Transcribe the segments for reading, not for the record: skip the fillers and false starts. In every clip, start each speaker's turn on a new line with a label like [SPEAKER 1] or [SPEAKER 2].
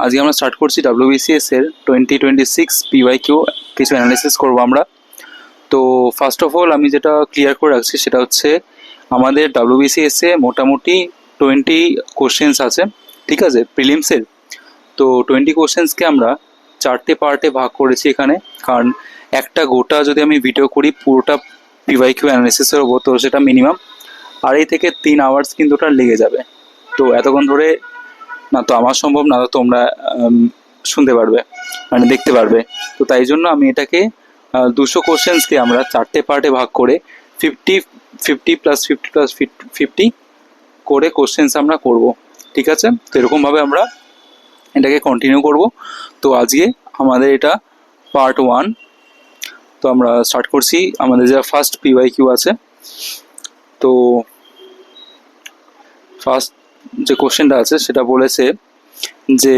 [SPEAKER 1] আজকে আমরা স্টার্ট করছি WBCS এর 2026 PYQ কিছু অ্যানালিসিস করবো আমরা। তো ফার্স্ট অফ অল আমি যেটা ক্লিয়ার করে রাখছি সেটা হচ্ছে আমাদের WBCS এ মোটামুটি 20 কোশ্চেন্স আছে, ঠিক আছে, প্রিলিমসের। তো 20 কোশ্চেন্সকে আমরা 4টে পার্টে ভাগ করেছি এখানে, কারণ একটা গোটা যদি আমি ভিডিও করি পুরোটা PYQ অ্যানালিসিসের ওপর, তো সেটা মিনিমাম 2.5 থেকে 3 আওয়ার্স কিন্তু ওটা লেগে যাবে। তো এতক্ষণ ধরে না তো আমার সম্ভব, না তো তোমরা শুনতে পারবে, মানে দেখতে পারবে। তো তাই জন্য আমি এটাকে 200 কোশ্চেন্সকে আমরা 4টে পার্টে ভাগ করে 50 50 প্লাস 50 প্লাস 50 করে কোশ্চেন্স আমরা করব, ঠিক আছে। তো এরকমভাবে আমরা এটাকে কন্টিনিউ করব। তো আজকে আমাদের এটা পার্ট 1। তো আমরা স্টার্ট করছি। আমাদের যা ফার্স্ট PYQ আছে, তো ফার্স্ট যে কোশ্চেনটা আছে সেটা বলেছে যে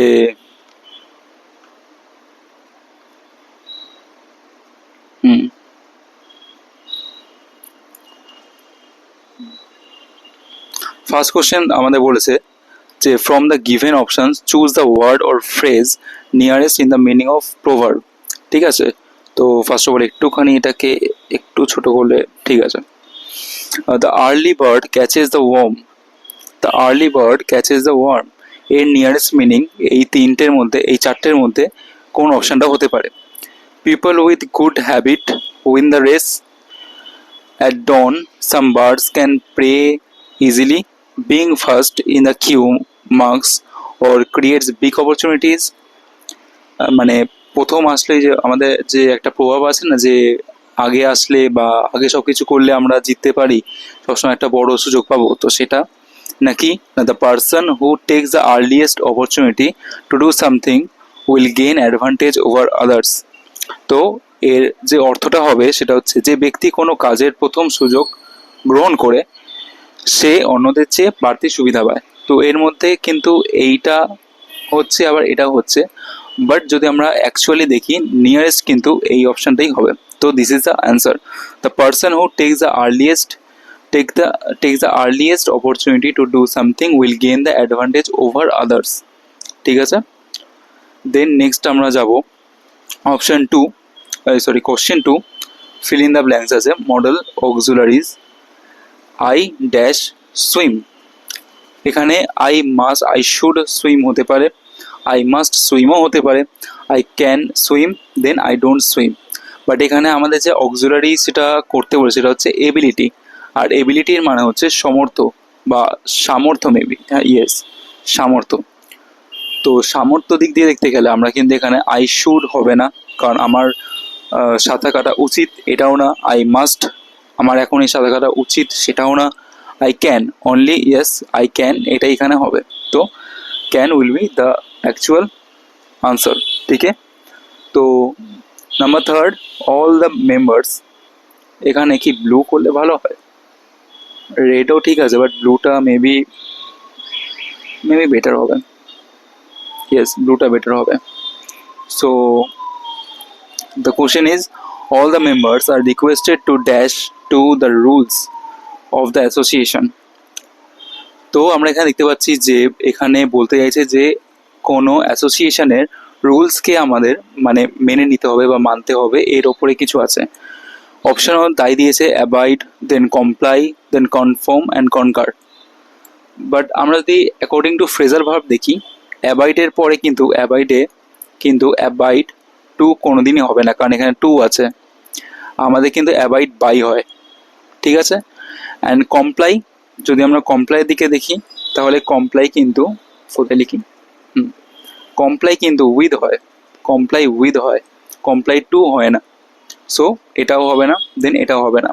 [SPEAKER 1] ফার্স্ট কোশ্চেন আমাদের বলেছে যে from the given options choose the word or phrase nearest in the meaning of proverb, ঠিক আছে। তো ফার্স্ট অফ অল একটুখানি এটাকে একটু ছোট করলে ঠিক আছে। The early bird catches the worm, the early bird catches the worm এর নিয়ারেস্ট মিনিং এই তিনটের মধ্যে, এই চারটের মধ্যে কোন অপশনটা হতে পারে? People with good habit win the race, at dawn some birds can prey easily, being first in the queue marks or creates big opportunities। মানে প্রথম আসলে যে আমাদের যে একটা প্রভাব আছে না, যে আগে আসলে বা আগে সব কিছু করলে আমরা জিততে পারি, সবসময় একটা বড় সুযোগ পাবো, তো সেটা নাকি না the person who takes the earliest opportunity to do something will gain advantage over others. তো এর যে অর্থটা হবে সেটা হচ্ছে যে ব্যক্তি কোনো কাজের প্রথম সুযোগ গ্রহণ করে সে অন্যদের চেয়ে বাড়তি সুবিধা পায়। তো এর মধ্যে কিন্তু এইটা হচ্ছে আবার এটা হচ্ছে, বাট যদি আমরা অ্যাকচুয়ালি দেখি নিয়ারেস্ট কিন্তু এই অপশনটাই হবে। তো this is the answer. The person who takes the earliest opportunity to do something will gain the advantage over others, ঠিক আছে। দেন নেক্সট আমরা যাব option 2, question 2, fill in the blanks আছে modal auxiliaries I dash swim. এখানে I should swim হতে পারে, I must সুইমও হতে পারে, I can swim, then I don't swim. But এখানে আমাদের যে অক্সিলারি সেটা করতে বলে সেটা হচ্ছে এবিলিটি, আর এবিলিটির মানে হচ্ছে সমর্থ বা সামর্থ্য, মেবি, হ্যাঁ, ইয়েস, সামর্থ্য। তো সামর্থ্য দিক দিয়ে দেখতে গেলে আমরা কিন্তু এখানে আই শুড হবে না, কারণ আমার সাঁতার কাটা উচিত এটাও না, আই মাস্ট আমার এখনই সাঁতার কাটা উচিত সেটাও না, I can only, yes I can এটাই এখানে হবে। তো can will be the actual answer, ঠিক আছে। তো নাম্বার 3, অল দ্য মেম্বার্স, এখানে কি ব্লু করলে ভালো হয়? রেডও ঠিক আছে, বাট ব্লুটা মেবি বেটার হবে, ইয়েস ব্লুটা বেটার হবে। So the question is all the members are requested to dash to the rules of the association। তো আমরা এখানে দেখতে পাচ্ছি যে এখানে বলতে চাইছে যে কোনো অ্যাসোসিয়েশনের রুলসকে আমাদের মানে মেনে নিতে হবে বা মানতে হবে, এর ওপরে কিছু আছে। অপশন তাই দিয়েছে abide, then comply, then confirm and conquer. But আমরা যদি অ্যাকর্ডিং টু ফ্রেজাল ভার্ব দেখি, অ্যাবাইডের পরে কিন্তু অ্যাবাইড টু কোনোদিনই হবে না, কারণ এখানে টু আছে। আমাদের কিন্তু অ্যাবাইড বাই হয়, ঠিক আছে। অ্যান্ড কমপ্লাই, যদি আমরা কমপ্লাইয়ের দিকে দেখি তাহলে কমপ্লাই কিন্তু ফোতে লিখি, কমপ্লাই কিন্তু উইথ হয়, কমপ্লাই টু হয় না। সো এটাও হবে না, দেন এটাও হবে না,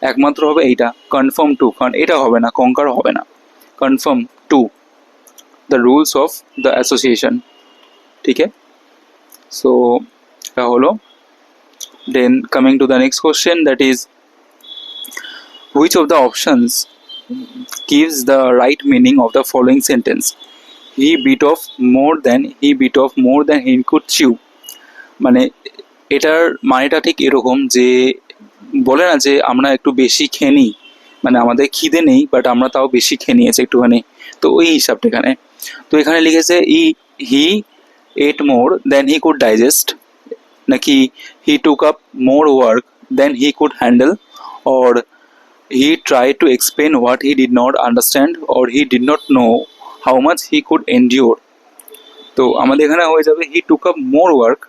[SPEAKER 1] একমাত্র হবে এইটা কনফার্ম টু, কারণ এটা হবে না, কনকার হবে না, confirm to the rules of the association, ঠিক আছে। সো এটা হলো। Then coming to the next question, that is which of the options gives the right meaning of the following sentence? He bit off more than he could chew। মানে এটার মানেটা ঠিক এরকম যে বলে না যে আমরা একটু বেশি খেয়ে নিই, মানে আমাদের খিদে নেই বাট আমরা তাও বেশি খেয়ে নিয়েছি একটুখানি, তো ওই হিসাবটা এখানে। তো এখানে লিখেছে হি ate more than he could digest, নাকি he took up more work than he could handle, or he tried to explain what he did not understand, or he did not know how much he could endure. তো আমাদের এখানে হয়ে যাবে he took up more work,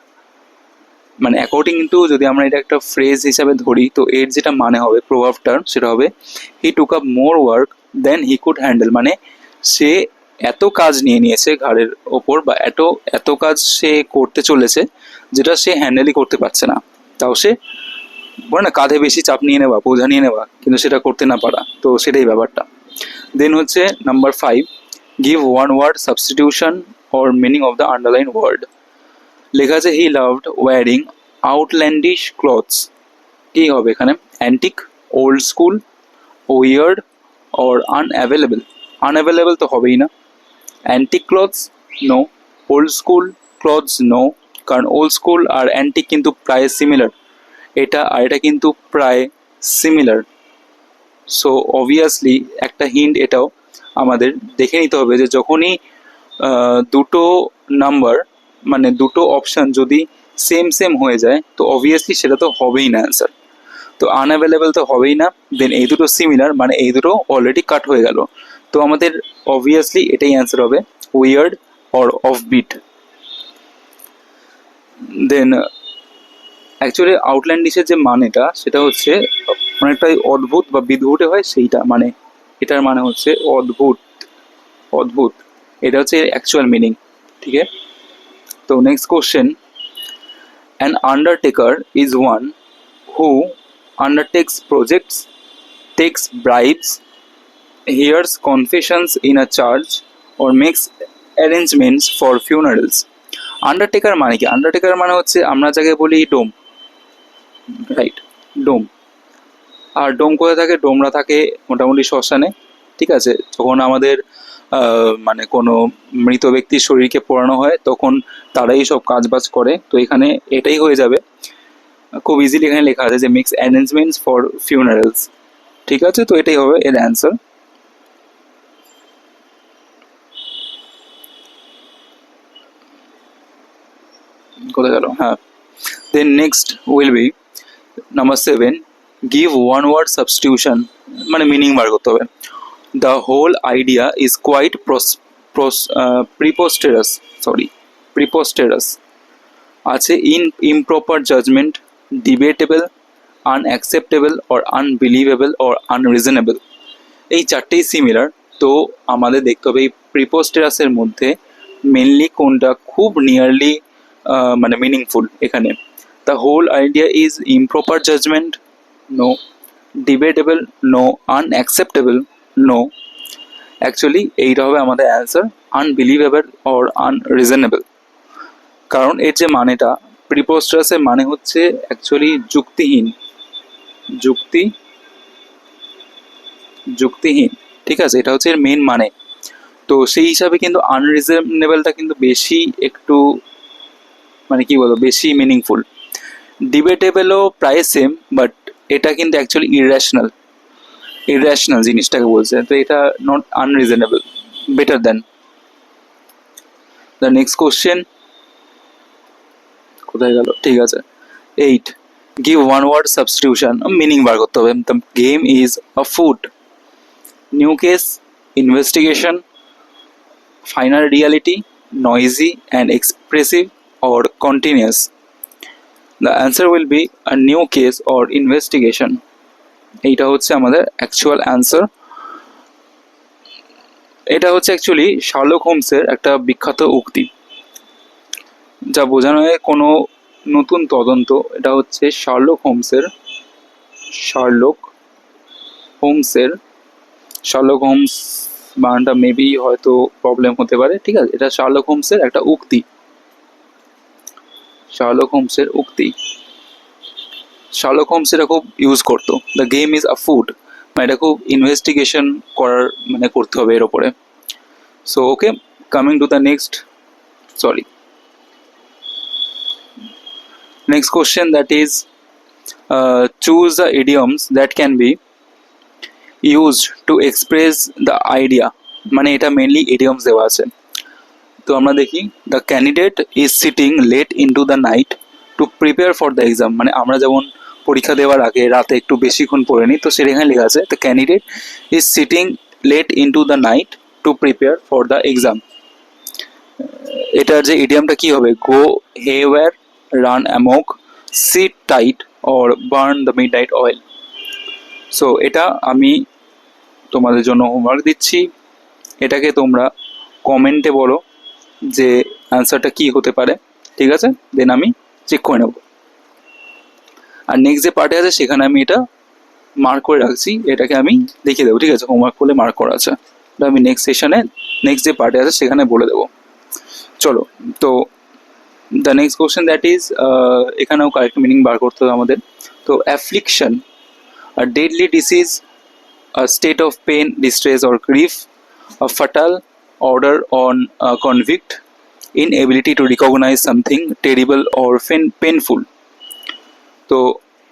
[SPEAKER 1] মানে according to যদি আমরা এটা একটা ফ্রেজ হিসাবে ধরি তো এর যেটা মানে হবে প্রভাবটার সেটা হবে he took up more work then he could handle, মানে সে এত কাজ নিয়ে নিয়েছে ঘাড়ের ওপর বা এত কাজ সে করতে চলেছে যেটা সে হ্যান্ডেলই করতে পারছে না, তাও সে বলে না কাঁধে বেশি চাপ নিয়ে নেওয়া বোঝা নিয়ে নেওয়া কিন্তু সেটা করতে না পারা, তো সেটাই ব্যাপারটা। দেন হচ্ছে number 5, give one word substitution or meaning of the underline word. লেখা আছে he loved wearing outlandish clothes, কি হবে এখানে? Antique, old school, word or unavailable. Unavailable তো হবেই না। Antique clothes no, old school clothes no, কারণ ওল্ড স্কুল আর অ্যান্টিক কিন্তু প্রায় সিমিলার, এটা আর এটা কিন্তু প্রায় সিমিলার। সো অবভিয়াসলি একটা হিন্ট এটাও আমাদের দেখে নিতে হবে যে যখনই দুটো নাম্বার মানে দুটো অপশান যদি সেম সেম হয়ে যায় তো অবভিয়াসলি সেটা তো হবেই না অ্যান্সার, তো আনঅ্যাভেলেবেল তো হবেই না। দেন এই দুটো সিমিলার মানে এই দুটো অলরেডি কাট হয়ে গেল, তো আমাদের অবভিয়াসলি এটাই অ্যান্সার হবে weird or off beat. Then actually আউটল্যান্ডিশের যে মানেটা সেটা হচ্ছে অনেকটাই অদ্ভুত বা বিদঘুটে হয় সেইটা, মানে এটার মানে হচ্ছে অদ্ভুত, অদ্ভুত, এটা হচ্ছে অ্যাকচুয়াল মিনিং, ঠিক আছে। তো next question, an undertaker is one who undertakes projects, takes bribes, hears confessions in a church, or makes arrangements for funerals. Undertaker মানে কি? আন্ডারটেকার মানে হচ্ছে আমরা যাকে বলি ডোম, রাইট, ডোম। আর ডোম কোথায় থাকে? ডোমরা থাকে মোটামুটি শ্মশানে, ঠিক আছে। যখন আমাদের মানে কোনো মৃত ব্যক্তির শরীরকে পোড়ানো হয় তখন তারাই সব কাজবাজ করে, তো এখানে এটাই হয়ে যাবে। খুব ইজিলি এখানে লেখা আছে যে মেক্স অ্যারেঞ্জমেন্টস ফর ফিউনারেলস, ঠিক আছে, তো এটাই হবে এর অ্যান্সার। কোথায় গেল? হ্যাঁ, then next will be number 7, give one word substitution, মানে মিনিং বার করতে হবে। The whole idea is quite preposterous আছে improper judgement, debatable, unacceptable or unbelievable or unreasonable. এই চারটেই সিমিলার, তো আমাদের দেখতে হবে এই প্রিপোস্টেরাসের মধ্যে মেনলি কোনটা খুব নিয়ারলি মানে মিনিংফুল। এখানে the whole idea is improper judgement, no. Debatable, no. Unacceptable, no. Actually এইটা হবে আমাদের অ্যান্সার আনবিলিভেবল অর আনরিজনেবল, কারণ এর যে মানেটা প্রিপোস্টারাসের মানে হচ্ছে অ্যাকচুয়ালি যুক্তিহীন, যুক্তিহীন, ঠিক আছে, এটা হচ্ছে এর মেন মানে। তো সেই হিসাবে কিন্তু আনরিজনেবলটা কিন্তু বেশি একটু মানে কি বলবো বেশি মিনিংফুল। ডিবেটেবলও প্রায় সেম, বাট এটা কিন্তু অ্যাকচুয়ালি ইরেশনাল জিনিসটাকে বলছে, তো এটা not unreasonable, better then. The next question কোথায় গেল? ঠিক আছে, 8, give one word substitution, meaning বার করতে হবে। The game is a food, new case, investigation, final reality, noisy and expressive or continuous. The answer will be a new case or investigation. এইটা হচ্ছে আমাদের অ্যাকচুয়াল অ্যান্সার। এটা হচ্ছে actually Sherlock হোমসের একটা বিখ্যাত উক্তি, যা বোঝানো হয় কোনো নতুন তদন্ত। এটা হচ্ছে শার্লক হোমস বানানটা মেবি হয়তো প্রবলেম হতে পারে, ঠিক আছে। এটা শার্লক হোমসের একটা উক্তি, শার্লক হোমস এটা খুব ইউজ করতো। The game is a food, মানে এটা খুব ইনভেস্টিগেশন করার মানে করতে হবে এর ওপরে। So okay, coming to the next question, that is choose the idioms that can be used to express the idea, মানে এটা মেনলি idioms দেওয়া আছে। তো আমরা দেখি the candidate is sitting late into the night to prepare for the exam, মানে আমরা যেমন পরীক্ষা দেওয়ার আগে রাতে একটু বেশিক্ষণ পড়ে নিই, তো সেটা এখানে লেখা আছে the candidate is sitting late into the night to prepare for the exam. এটার যে ইডিয়ামটা কি হবে, go haywire, run amok, sit tight or burn the midnight oil. So এটা আমি তোমাদের জন্য হোমওয়ার্ক দিচ্ছি, এটাকে তোমরা কমেন্টে বলো যে অ্যান্সারটা কি হতে পারে, ঠিক আছে? দেন আমি চেক করে নেব। আর নেক্সট যে পার্টে আছে সেখানে আমি এটা মার্ক করে রাখছি, এটাকে আমি দেখিয়ে দেবো, ঠিক আছে? হোমওয়ার্ক করলে মার্ক করা আছে, এটা আমি নেক্সট সেশনে নেক্সট যে পার্টে আছে সেখানে বলে দেবো। চলো, তো the next question that is, এখানেও কারেক্ট মিনিং বার করতে হবে আমাদের। তো অ্যাফ্লিকশন, a deadly disease, a state of pain, distress or grief, a fatal order on a convict, inability to recognize something terrible or painful. তো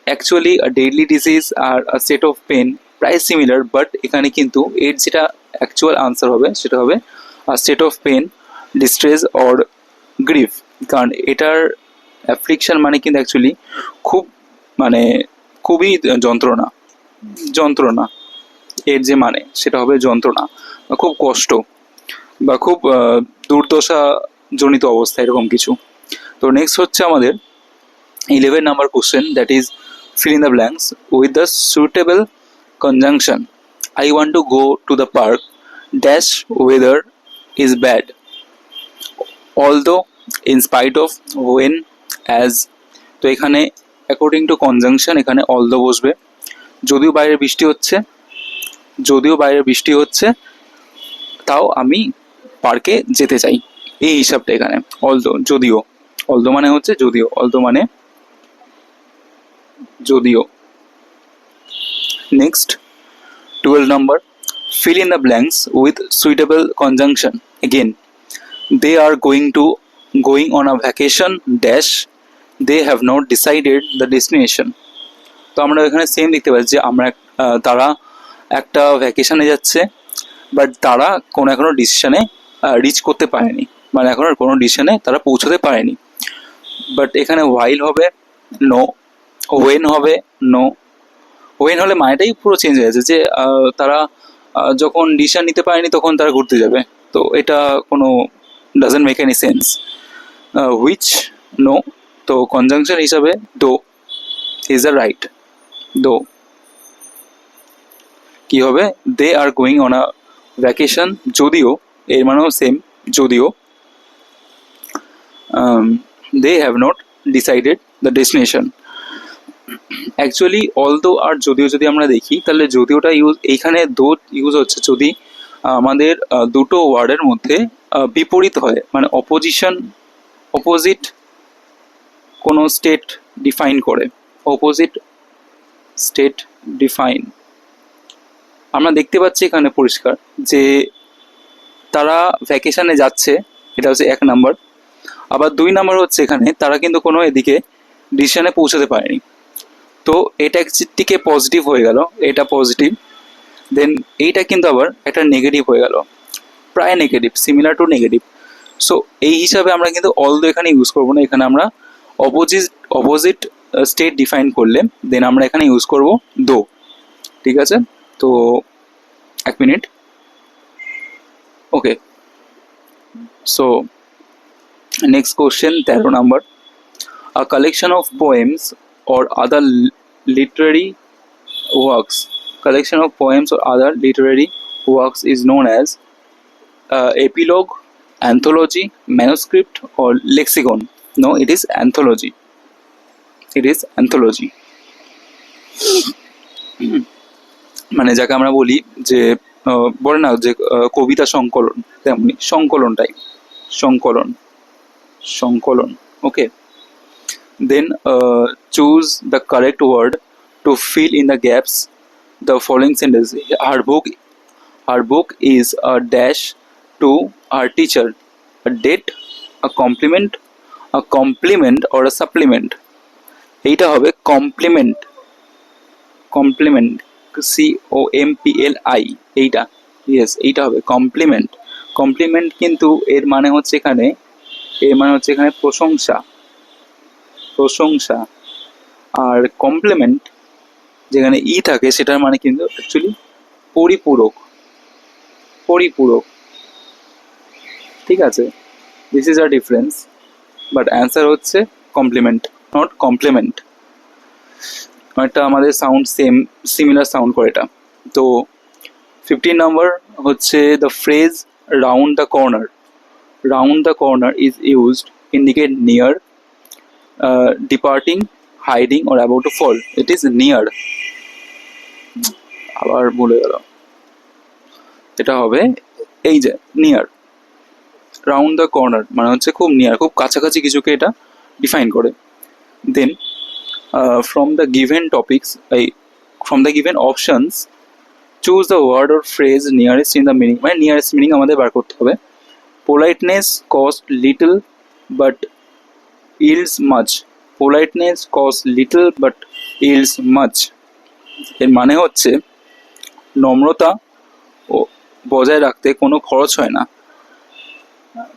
[SPEAKER 1] অ্যাকচুয়ালি a deadly disease আর a state of pain প্রায় similar, but এখানে কিন্তু এর যেটা actual answer হবে সেটা হবে a state of pain, distress or grief, কারণ এটার অ্যাফ্লিকশন মানে কিন্তু অ্যাকচুয়ালি খুব মানে খুবই যন্ত্রণা, যন্ত্রণা এর যে মানে সেটা হবে যন্ত্রণা বা খুব কষ্ট বা খুব দুর্দশা জনিত অবস্থা, এরকম কিছু। তো নেক্সট হচ্ছে আমাদের 11 number question, that is fill in the blanks with the suitable conjunction. I want to go to the park dash weather is bad, although in spite of, when, as। তো এখানে অ্যাকর্ডিং টু কনজাংশন এখানে although বসবে, যদিও বাইরে বৃষ্টি হচ্ছে, যদিও বাইরে বৃষ্টি হচ্ছে তাও আমি পার্কে যেতে চাই, এই হিসাবটা এখানে অলদো, যদিও, অলদো মানে হচ্ছে যদিও, অলদো মানে যদিও। Next 12 number, fill in the blanks with suitable conjunction. Again, they are going on a vacation dash, they have not decided the destination. তো আমরা এখানে সেম দেখতে পাচ্ছি যে আমরা তারা একটা ভ্যাকেশনে যাচ্ছে, বাট তারা কোনো এখনো ডিসিশনে রিচ করতে পারেনি, মানে এখনো কোনো ডিসিশনে তারা পৌঁছতে পারেনি। বাট এখানে while হবে নো, when হবে নো, when হলে মানেটাই পুরো চেঞ্জ হয়ে যাচ্ছে যে তারা যখন ডিসিশন নিতে পারেনি তখন তারা ঘুরতে যাবে, তো এটা কোনো doesn't make any sense. Which no, তো কনজাংশন হিসাবে though is the right, though কি হবে, they are going on a vacation, যদিও এর মানেও সেম, যদিও they have not decided the destination. Actually although আর যদিও যদি আমরা দেখি তাহলে যদিওটা ইউজ এইখানে দো ইউজ হচ্ছে যদি আমাদের দুটো ওয়ার্ডের মধ্যে বিপরীত হয়, মানে অপোজিট কোনো স্টেট ডিফাইন করে, অপোজিট স্টেট ডিফাইন। আমরা দেখতে পাচ্ছি এখানে পরিষ্কার যে তারা ভ্যাকেশনে যাচ্ছে, এটা হচ্ছে 1 নাম্বার। আবার 2 নাম্বার হচ্ছে এখানে তারা কিন্তু কোনো এদিকে ডিসিশনে পৌঁছাতে পারেনি, তো এটা একদিকে পজিটিভ হয়ে গেল, এটা পজিটিভ, দেন এইটা কিন্তু আবার একটা নেগেটিভ হয়ে গেল, প্রায় negative, similar to negative. So এই হিসাবে আমরা কিন্তু অলদো এখানে ইউজ করবো না, এখানে আমরা অপোজিট স্টেট ডিফাইন করলে দেন আমরা এখানে ইউজ করব দো, ঠিক আছে? তো 1 minute, okay. So next question 13 number, a collection of poems or other literary works, collection of poems or other literary works is known as epilogue, anthology, manuscript or lexicon. No, it is anthology, it is anthology. মানে যাকে আমরা বলি যে বলে না যে কবিতা সংকলন, তেমনি সংকলন টাইপ, সংকলন, ওকে। Then choose the correct word to fill in the gaps. The following sentence: her book is a dash to her teacher, a date, a compliment or a supplement. এইটা হবে কমপ্লিমেন্ট, COMPLI, এইটা, yes, এইটা হবে complement, complement কিন্তু এর মানে হচ্ছে এখানে প্রশংসা, প্রশংসা। আর কমপ্লিমেন্ট যেখানে ই থাকে সেটার মানে কিন্তু অ্যাকচুয়ালি পরিপূরক, পরিপূরক। ঠিক আছে, this is a difference, but answer হচ্ছে কমপ্লিমেন্ট, নট কমপ্লিমেন্ট। একটা আমাদের সাউন্ড সিমিলার সাউন্ড করে এটা। তো 15 নম্বর হচ্ছে the phrase round the corner. Round the corner is used indicate near, departing, hiding or about to fall. It is near. আবার ভুলে গেল, এটা হবে এই যে নিয়ার। রাউন্ড দ্য কর্নার মানে হচ্ছে খুব নিয়ার, খুব কাছাকাছি কিছুকে এটা ডিফাইন করে। Then from the given topics, from the given options choose the word or phrase nearest in the meaning, মানে নিয়ারেস্ট মিনিং আমাদের বার করতে হবে। Politeness cost little but yields much. Politeness costs little but yields much. এর মানে হচ্ছে নম্রতা ও বজায় রাখতে কোনো খরচ হয় না,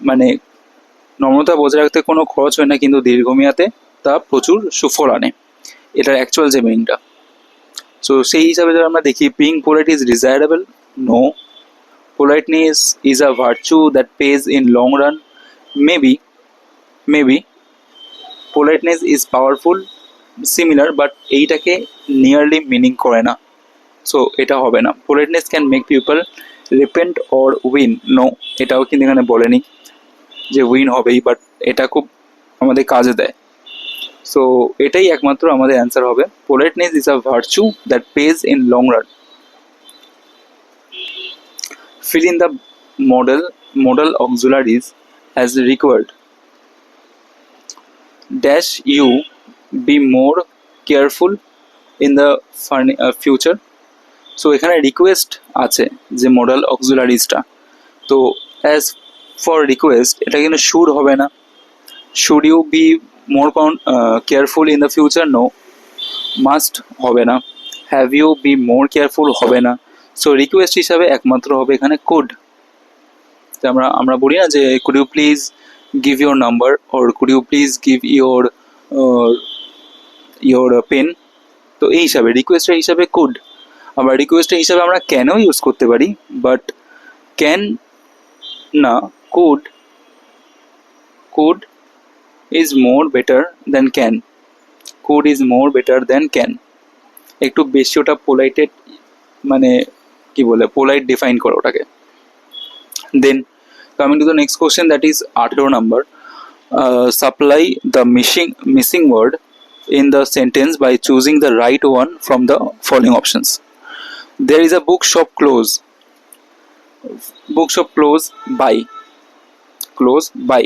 [SPEAKER 1] মানে নম্রতা বজায় রাখতে কোনো খরচ হয় না কিন্তু দীর্ঘমেয়াদে তা প্রচুর সুফল আনে, এটার অ্যাকচুয়াল যে মিনিংটা। সো সেই হিসাবে যদি আমরা দেখি, being polite is desirable, no. Politeness is a virtue that pays in long run, maybe. Politeness is powerful, similar, but এইটাকে নিয়ারলি মিনিং করে না, সো এটা হবে না। Politeness can make people repent or win, no, এটাও কিন্তু এখানে বলেনি যে উইন হবেই, বাট এটা খুব আমাদের কাজে দেয়। সো এটাই একমাত্র আমাদের অ্যান্সার হবে, politeness is a virtue that pays in long run. fill in the modal auxiliaries as required. Dash you be more careful in the future. So এখানে রিকোয়েস্ট আছে যে মডাল অক্সিলারিজটা, তো অ্যাজ ফর রিকোয়েস্ট এটা কিন্তু should হবে না। Should you be more careful in the future, no. Must হবে না। Have you be more careful হবে না। সো রিকোয়েস্ট হিসাবে একমাত্র হবে এখানে কুড। আমরা বলি না যে could you please give your number or could you please give your pen, তো এই হিসাবে রিকোয়েস্টের হিসাবে কুড। আবার রিকোয়েস্টের হিসাবে আমরা ক্যানও ইউজ করতে পারি, বাট ক্যান না, could is more better than can, could is more better than can. একটু বেশি ওটা পোলাইটেড, মানে কি বলে, পোলাইট ডিফাইন করো ওটাকে। Then coming to the next question, that is 18 number. Supply the missing word in the sentence by choosing the right one from the following options. There is a bookshop close by, close by.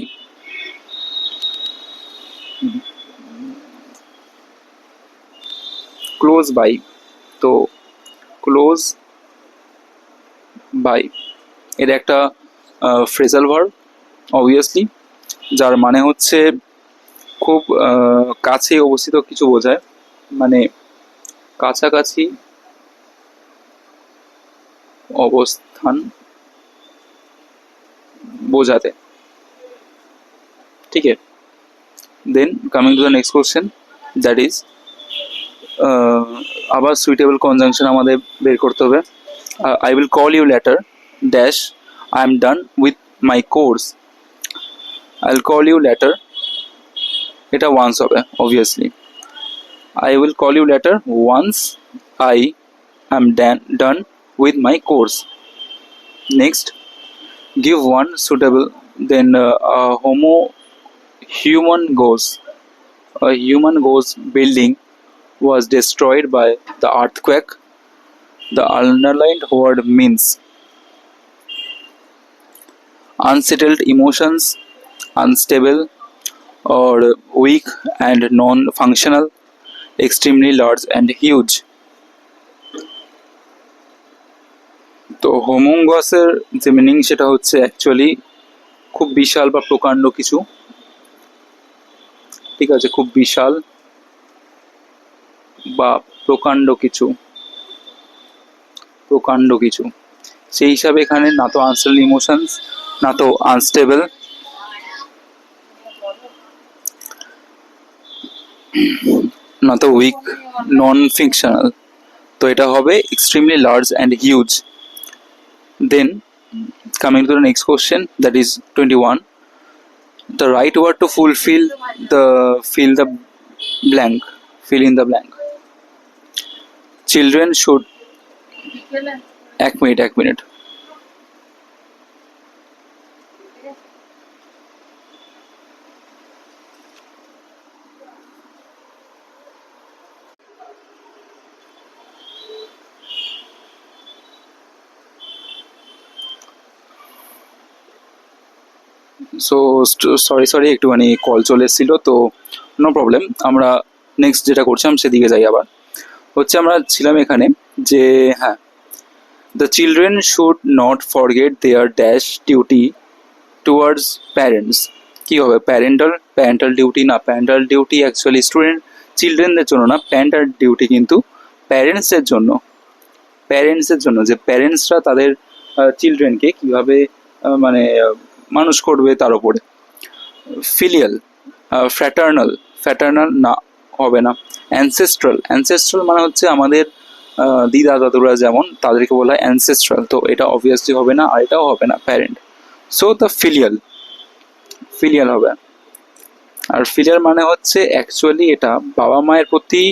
[SPEAKER 1] Close by, তো close by এর একটা phrasal verb obviously, যার মানে হচ্ছে খুব কাছে অবস্থিত কিছু বোঝায়, মানে কাছাকাছি অবস্থান বোঝাতে, ঠিক আছে। Then coming to the next question, that is আবার সুইটেবল কনজাংশন আমাদের বের করতে হবে। I will call you later dash I am done with my course. I will call you later, এটা ওয়ান্স হবে obviously. I will call you later once I am done with my course. Next, give one suitable, then a human goes building was destroyed by the earthquake. The underlined word means unsettled emotions, unstable or weak and non-functional, extremely large and huge. তো হোমোঙ্গাসের যে meaning সেটা হচ্ছে actually খুব বিশাল বা প্রকাণ্ড কিছু, ঠিক আছে, খুব বিশাল বা প্রকাণ্ড কিছু, সেই হিসাবে এখানে না তো আনসেল ইমোশনস না তো আনস্টেবল, না তো উইক, নন ফিকশনাল। তো এটা হবে extremely large and huge. Then coming to the next question, that is 21. The right word to fulfill the fill the blank, fill in the blank. Children should, এক minute. So sorry একটুখানি call চলে এসেছিলো, তো no problem. আমরা next যেটা করছিলাম সেদিকে যাই। আবার হচ্ছে আমরা ছিলাম এখানে যে হ্যাঁ, the children should not forget their dash duty towards parents. কী হবে? প্যারেন্টাল ডিউটি না, প্যারেন্টাল ডিউটি অ্যাকচুয়ালি স্টুডেন্ট চিলড্রেনদের জন্য না, প্যারেন্টাল ডিউটি কিন্তু প্যারেন্টসের জন্য, যে প্যারেন্টসরা তাদের চিলড্রেনকে কীভাবে মানে মানুষ করবে তার উপরে। ফিলিয়াল, ফ্র্যাটার্নাল না, হবে না। অ্যানসেস্ট্রাল মানে হচ্ছে আমাদের দিদা দাদুরা যেমন, তাদেরকে বলা হয় অ্যানসেস্ট্রাল, তো এটা অবভিয়াসলি হবে না, আর এটাও হবে না প্যারেন্ট। সো দ্য ফিলিয়াল হবে। আর ফিলিয়াল মানে হচ্ছে অ্যাকচুয়ালি এটা বাবা মায়ের প্রতি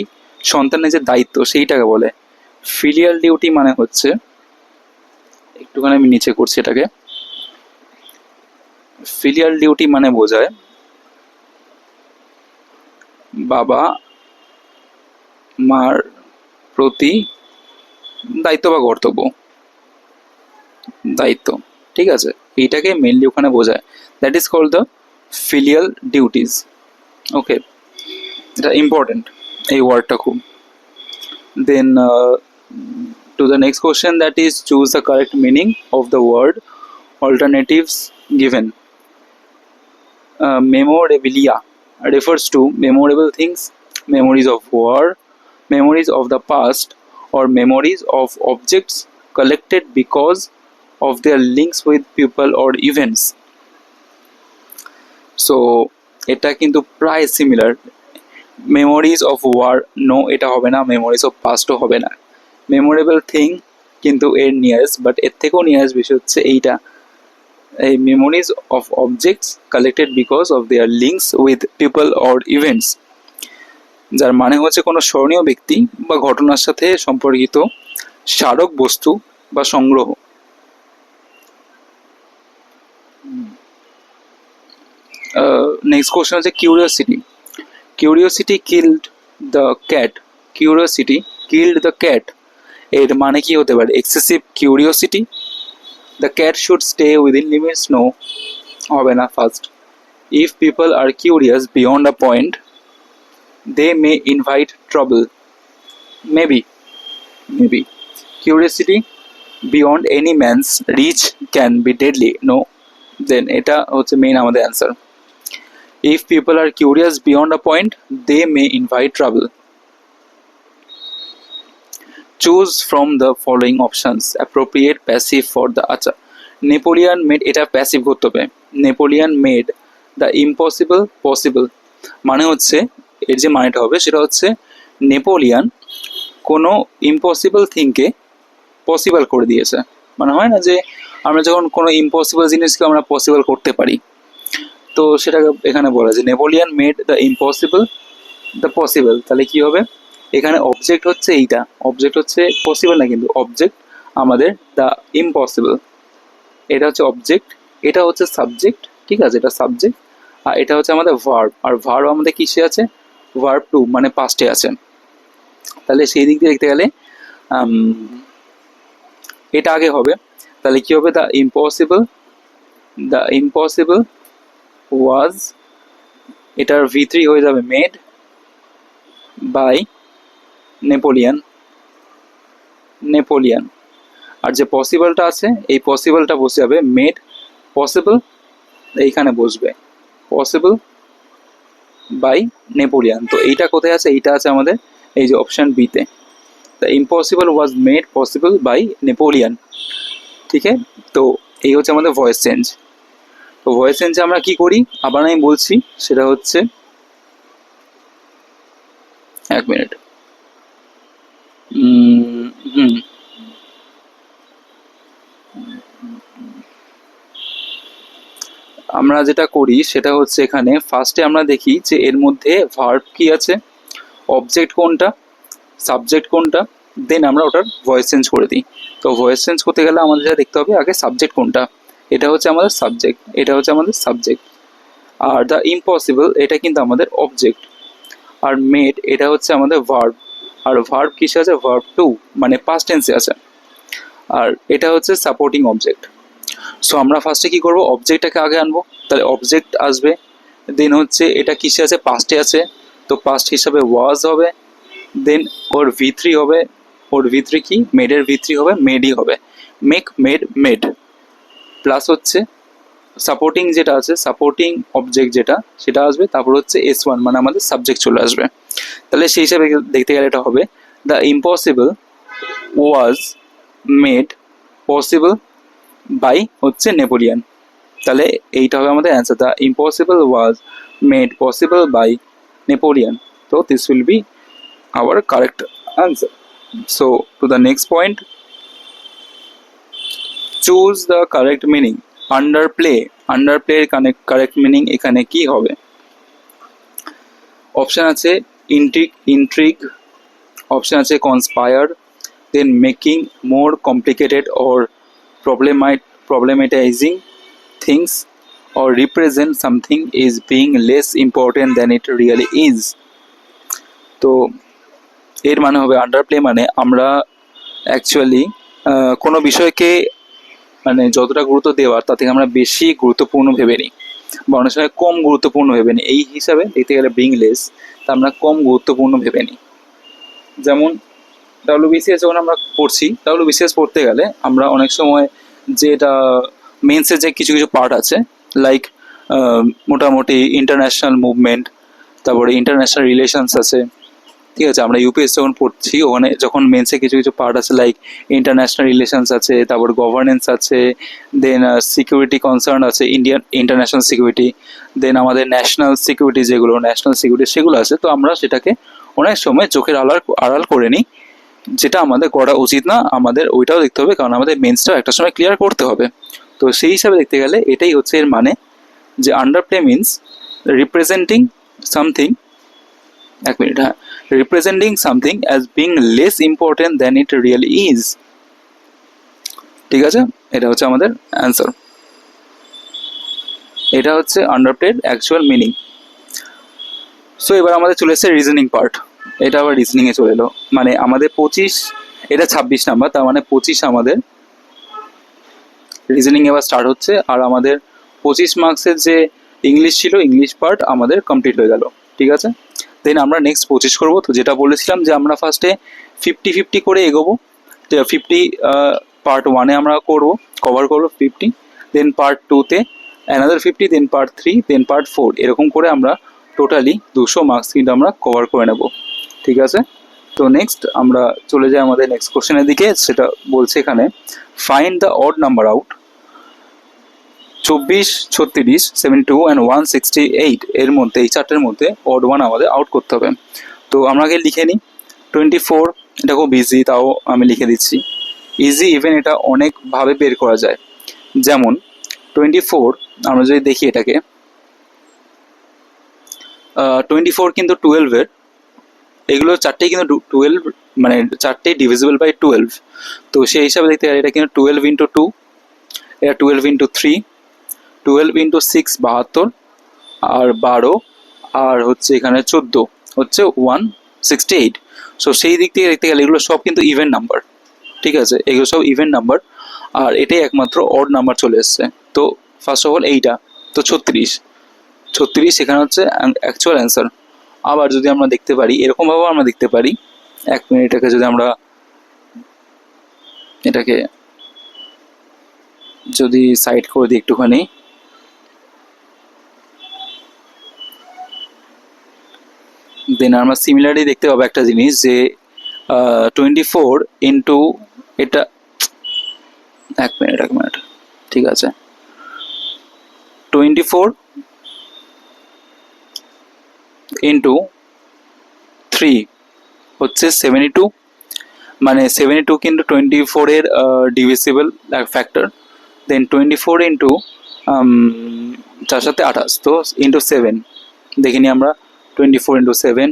[SPEAKER 1] সন্তানের যে দায়িত্ব সেইটাকে বলে। ফিলিয়াল ডিউটি মানে হচ্ছে, একটুখানি আমি নিচে করছি এটাকে, ফিলিয়াল ডিউটি মানে বোঝায় বাবা মার প্রতি দায়িত্ব বা কর্তব্য, ঠিক আছে? এইটাকে মেনলি ওখানে বোঝায়, that is called the filial duties. Okay, এটা ইম্পর্টেন্ট এই ওয়ার্ডটা খুব। Then to the next question, that is choose the correct meaning of the word alternatives given. Memorabilia refers to memorable things, memories of war, memories of the past, or memories of objects collected because of their links with people or events. So এটা কিন্তু প্রায় সিমিলার। Memories of war, no, এটা হবে না। Memories of পাস্টও হবে না। Memorable thing কিন্তু এর নিয়ারেস্ট, বাট এর থেকেও নিয়ারেস্ট বিষয় হচ্ছে এইটা, এই memories of objects collected because of their links with people or events, যার মানে হচ্ছে কোনো স্মরণীয় ব্যক্তি বা ঘটনার সাথে সম্পর্কিত স্মারক বস্তু বা সংগ্রহ। নেক্সট কোশ্চেন হচ্ছে কিউরিওসিটি কিল্ড দ্য ক্যাট। এর মানে কি হতে পারে? Excessive curiosity, the cat should stay within limits, no, হবে না first. If people are curious beyond a point they may invite trouble, maybe. Curiosity beyond any man's reach can be deadly, no. Then এটা হচ্ছে main আমাদের answer. if people are curious beyond a point they may invite trouble. choose from the following options appropriate passive for the আচ্ছা, Napoleon made, এটা passive করতে হবে। Napoleon made the impossible possible, মানে হচ্ছে এর যে মানেটা হবে সেটা হচ্ছে নেপোলিয়ান কোনো ইম্পসিবল থিংকে পসিবল করে দিয়েছে। মানে হয় না যে আমরা যখন কোনো ইম্পসিবল জিনিসকে আমরা পসিবল করতে পারি, তো সেটাকে এখানে বলা যে Napoleon made the impossible the possible. তাহলে কি হবে? এখানে অবজেক্ট হচ্ছে এইটা, অবজেক্ট হচ্ছে পসিবল না, কিন্তু অবজেক্ট আমাদের দ্য ইম্পসিবল, এটা হচ্ছে অবজেক্ট, এটা হচ্ছে সাবজেক্ট, ঠিক আছে? এটা সাবজেক্ট, আর এটা হচ্ছে আমাদের ভার্ব, আর ভার্ব আমাদের কিসে আছে? ভার্ব টু, মানে পাস্টে আছে। তাহলে সেই দিক দিয়ে দেখতে গেলে এটা আগে হবে। তাহলে কি হবে? দ্য ইম্পসিবল ওয়াজ, এটার V3 হয়ে যাবে মেড বাই নেপোলিয়ান। আর যে পসিবলটা আছে, এই পসিবলটা বসে যাবে মেড পসিবল, এইখানে বসবে পসিবল বাই নেপোলিয়ান। তো এইটা কোথায় আছে? এইটা আছে আমাদের এই যে অপশন বিতে, the impossible was made possible by Napoleon. ঠিক আছে, তো এই হচ্ছে আমাদের ভয়েস চেঞ্জ। তো ভয়েস চেঞ্জে আমরা কি করি আবার আমি বলছি, সেটা হচ্ছে, এক মিনিট, হুম, আমরা যেটা করি সেটা হচ্ছে এখানে ফার্স্টে আমরা দেখি যে এর মধ্যে ভার্ব কি আছে, অবজেক্ট কোনটা, সাবজেক্ট কোনটা, দেন আমরা ওটার ভয়েস চেঞ্জ করে দিই। তো ভয়েস চেঞ্জ করতে গেলে আমাদের যা দেখতে হবে আগে সাবজেক্ট কোনটা, এটা হচ্ছে আমাদের সাবজেক্ট, এটা হচ্ছে আমাদের সাবজেক্ট। আর দ্য ইম্পসিবল এটা কিন্তু আমাদের অবজেক্ট। আর মেড এটা হচ্ছে আমাদের ভার্ব। আর ভার্ব কিসে আছে, ভার্ব টু, মানে পাস্ট টেন্সে আছে। আর এটা হচ্ছে সাপোর্টিং অবজেক্ট। সো আমরা ফার্স্টে কি করব, অবজেক্টটাকে আগে আনবো, তাহলে অবজেক্ট আসবে, দেন হচ্ছে এটা কিসে আছে, পাস্টে আছে, তো পাস্ট হিসাবে ওয়াজ হবে, দেন ওর ভি থ্রি হবে, ওর ভি থ্রি কি, মেডের ভি থ্রি হবে, মেডই হবে, মেক মেড মেড, প্লাস হচ্ছে সাপোর্টিং যেটা আছে, সাপোর্টিং অবজেক্ট যেটা সেটা আসবে, তারপর হচ্ছে এস ওয়ান মানে আমাদের সাবজেক্ট চলে আসবে। তাহলে সেই হিসাবে দেখতে গেলে এটা হবে the impossible was made possible by হচ্ছে নেপোলিয়ান। তাহলে এইটা হবে আমাদের answer, the impossible was made possible by Napoleon. তো this will be our correct answer. So to the next point, choose the correct meaning. Underplay, underplay correct meaning এখানে কি হবে? Option আছে ইন্ট্রিগ, ইন্ট্রিগ, অপশন আছে conspire, then making more complicated or problematizing things, or represent something is being less important than it really is. তো এর মানে হবে আন্ডারপ্লে মানে আমরা অ্যাকচুয়ালি কোনো বিষয়কে মানে যতটা গুরুত্ব দেওয়ার তার থেকে আমরা বেশি গুরুত্বপূর্ণ ভেবে নিই, বা অনেক সময় কম গুরুত্বপূর্ণ ভেবে নিই। এই হিসাবে দেখতে গেলে বিং লেস, তা আমরা কম গুরুত্বপূর্ণ ভেবে নিই। যেমন ডাব্লিউবিসিএস যখন আমরা পড়ছি, ডাব্লিউবিসিএস পড়তে গেলে আমরা অনেক সময় যেটা মেন্সের যে কিছু কিছু পার্ট আছে, লাইক মোটামুটি ইন্টারন্যাশনাল মুভমেন্ট, তারপরে ইন্টারন্যাশনাল রিলেশনস আছে, ঠিক আছে। আমরা ইউপিএস যখন পড়ছি ওখানে যখন মেন্সে কিছু কিছু পার্ট আছে লাইক ইন্টারন্যাশনাল রিলেশনস আছে, তারপর গভর্নেন্স আছে, দেন সিকিউরিটি কনসার্ন আছে, ইন্ডিয়ান ইন্টারন্যাশনাল সিকিউরিটি, দেন আমাদের ন্যাশনাল সিকিউরিটি যেগুলো ন্যাশনাল সিকিউরিটি সেগুলো আছে। তো আমরা সেটাকে অনেক সময় চোখের আড়াল করে নিই, যেটা আমাদের করা উচিত না। আমাদের ওইটাও দেখতে হবে, কারণ আমাদের মেন্সটাও একটা সময় ক্লিয়ার করতে হবে। তো সেই হিসাবে দেখতে গেলে এটাই হচ্ছে এর মানে, যে আন্ডারপ্লে মিনস রিপ্রেজেন্টিং সামথিং, এক মিনিট, হ্যাঁ, representing something as being less important than it really is. ঠিক আছে, এটা হচ্ছে আমাদের অ্যান্সার। এটা হচ্ছে আন্ডারপ্লের অ্যাকচুয়াল মিনিং। সো এবার আমাদের চলে এসেছে রিজনিং পার্ট। এটা আবার রিজনিংয়ে চলে এলো, মানে আমাদের 25, এটা 26 নাম্বার, তার মানে 25 আমাদের রিজনিং এবার স্টার্ট হচ্ছে। আর আমাদের 25 মার্কসের যে ইংলিশ ছিল, ইংলিশ পার্ট আমাদের কমপ্লিট হয়ে গেল। ঠিক আছে, দেন আমরা নেক্সট 25 করবো। তো যেটা বলেছিলাম যে আমরা ফার্স্টে 50-50 করে এগোবো। 50 পার্ট ওয়ানে আমরা কভার করবো 50, দেন পার্ট টুতে অ্যানাদার 50, দেন পার্ট 3, দেন পার্ট 4, এরকম করে আমরা টোটালি 200 মার্কস কিন্তু আমরা কভার করে নেব। ঠিক আছে, তো নেক্সট আমরা চলে যাই আমাদের নেক্সট কোশ্চেনের দিকে। সেটা বলছে এখানে find the odd number out 24, 36, 72 and 168 এর মধ্যে, এই চারটের মধ্যে অড ওয়ান আমাদের আউট করতে হবে। তো আমরা আগে লিখে নিই 24, এটা খুব ইজি, তাও আমি লিখে দিচ্ছি। ইজি ইভেন এটা অনেকভাবে বের করা যায়। যেমন 24 আমরা যদি দেখি এটাকে, 24 কিন্তু 12-এর, এগুলো চারটেই কিন্তু 12, মানে চারটেই ডিভিজিবল বাই 12। তো সেই হিসাবে দেখতে গেলে এটা কিন্তু 12 ইন্টু 2, এটা 12 ইন্টু 3, 12 ইন্টু 6 72, আর 12, আর হচ্ছে এখানে 14 হচ্ছে 168। সো সেই দিক থেকে দেখতে গেলে এগুলো সব কিন্তু ইভেন নাম্বার। ঠিক আছে, এগুলো সব ইভেন নাম্বার, আর এটাই একমাত্র অড নাম্বার চলে এসছে। তো ফার্স্ট অফ অল এইটা তো 36 এখানে হচ্ছে অ্যাকচুয়াল অ্যান্সার। আবার যদি আমরা দেখতে পারি এরকমভাবেও আমরা দেখতে পারি, এক মিনিট, এটাকে যদি আমরা এটাকে যদি সাইড করে দিই একটুখানি, দেন আমরা সিমিলারলি দেখতে পাবো একটা জিনিস যে 24 ইন্টু এটা, এক মিনিট, ঠিক আছে, 24 ইন্টু 3 হচ্ছে 72, মানে 72 কিন্তু 24 এর ডিভিসিবল ফ্যাক্টর। দেন 24 ইন্টু 4 সাথে 28, তো ইন্টু 7 দেখিনি আমরা, 24 ইন্টু 7।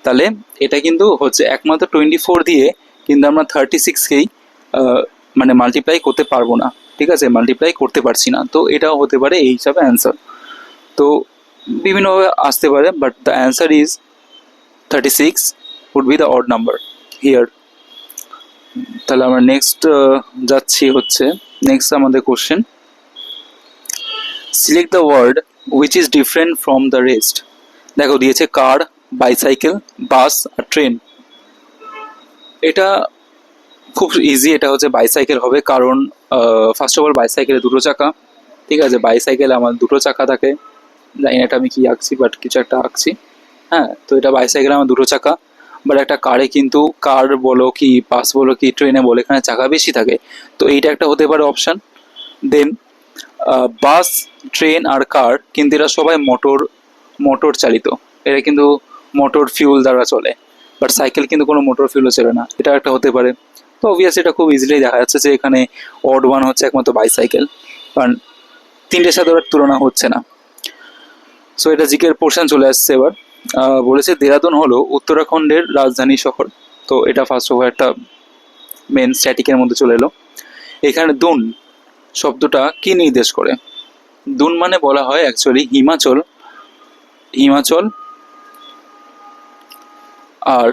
[SPEAKER 1] তাহলে এটা কিন্তু হচ্ছে একমাত্র 24 দিয়ে কিন্তু আমরা 36কেই মানে মাল্টিপ্লাই করতে পারবো না, ঠিক আছে, মাল্টিপ্লাই করতে পারছি না। তো এটাও হতে পারে এই হিসাবে অ্যান্সার। তো বিভিন্নভাবে আসতে পারে, but the answer is 36 would be the odd number here. তাহলে আমরা নেক্সট যাচ্ছি, হচ্ছে নেক্সট আমাদের question, select the word which is different from the rest. দেখো দিয়েছে কার, বাইসাইকেল, বাস আর ট্রেন। এটা খুব ইজি, এটা হচ্ছে বাইসাইকেল হবে, কারণ ফার্স্ট অফ অল বাইসাইকেলে দুটো চাকা, ঠিক আছে, বাইসাইকেলে আমার দুটো চাকা থাকে, জানি না এটা আমি কি আঁকছি, বাট কিছু একটা আঁকছি, হ্যাঁ। তো এটা বাইসাইকেলে আমার দুটো চাকা, বাট একটা কারে কিন্তু, কার বলো কি বাস বলো কি ট্রেনে বলো, এখানে চাকা বেশি থাকে, তো এইটা একটা হতে পারে অপশান। দেন বাস, ট্রেন আর কার কিন্তু এরা সবাই মোটর চালিত, এরা কিন্তু মোটর ফিউল দ্বারা চলে, বাট সাইকেল কিন্তু কোনো মোটর ফিউলও চলে না, এটা একটা হতে পারে। তো অবভিয়াসলি এটা খুব ইজিলি দেখা যাচ্ছে যে এখানে অড ওয়ান হচ্ছে একমাত্র বাইসাইকেল, কারণ তিনটের সাথে ওর তুলনা হচ্ছে না। সো এটা জিকের পোর্শন চলে আসছে এবার। বলেছে দেরাদুন হলো উত্তরাখণ্ডের রাজধানী শহর। তো এটা ফার্স্ট অফ একটা মেন স্ট্যাটিকের মধ্যে চলে এলো। এখানে দুন শব্দটা কি নির্দেশ করে? দুন মানে বলা হয় অ্যাকচুয়ালি হিমাচল আর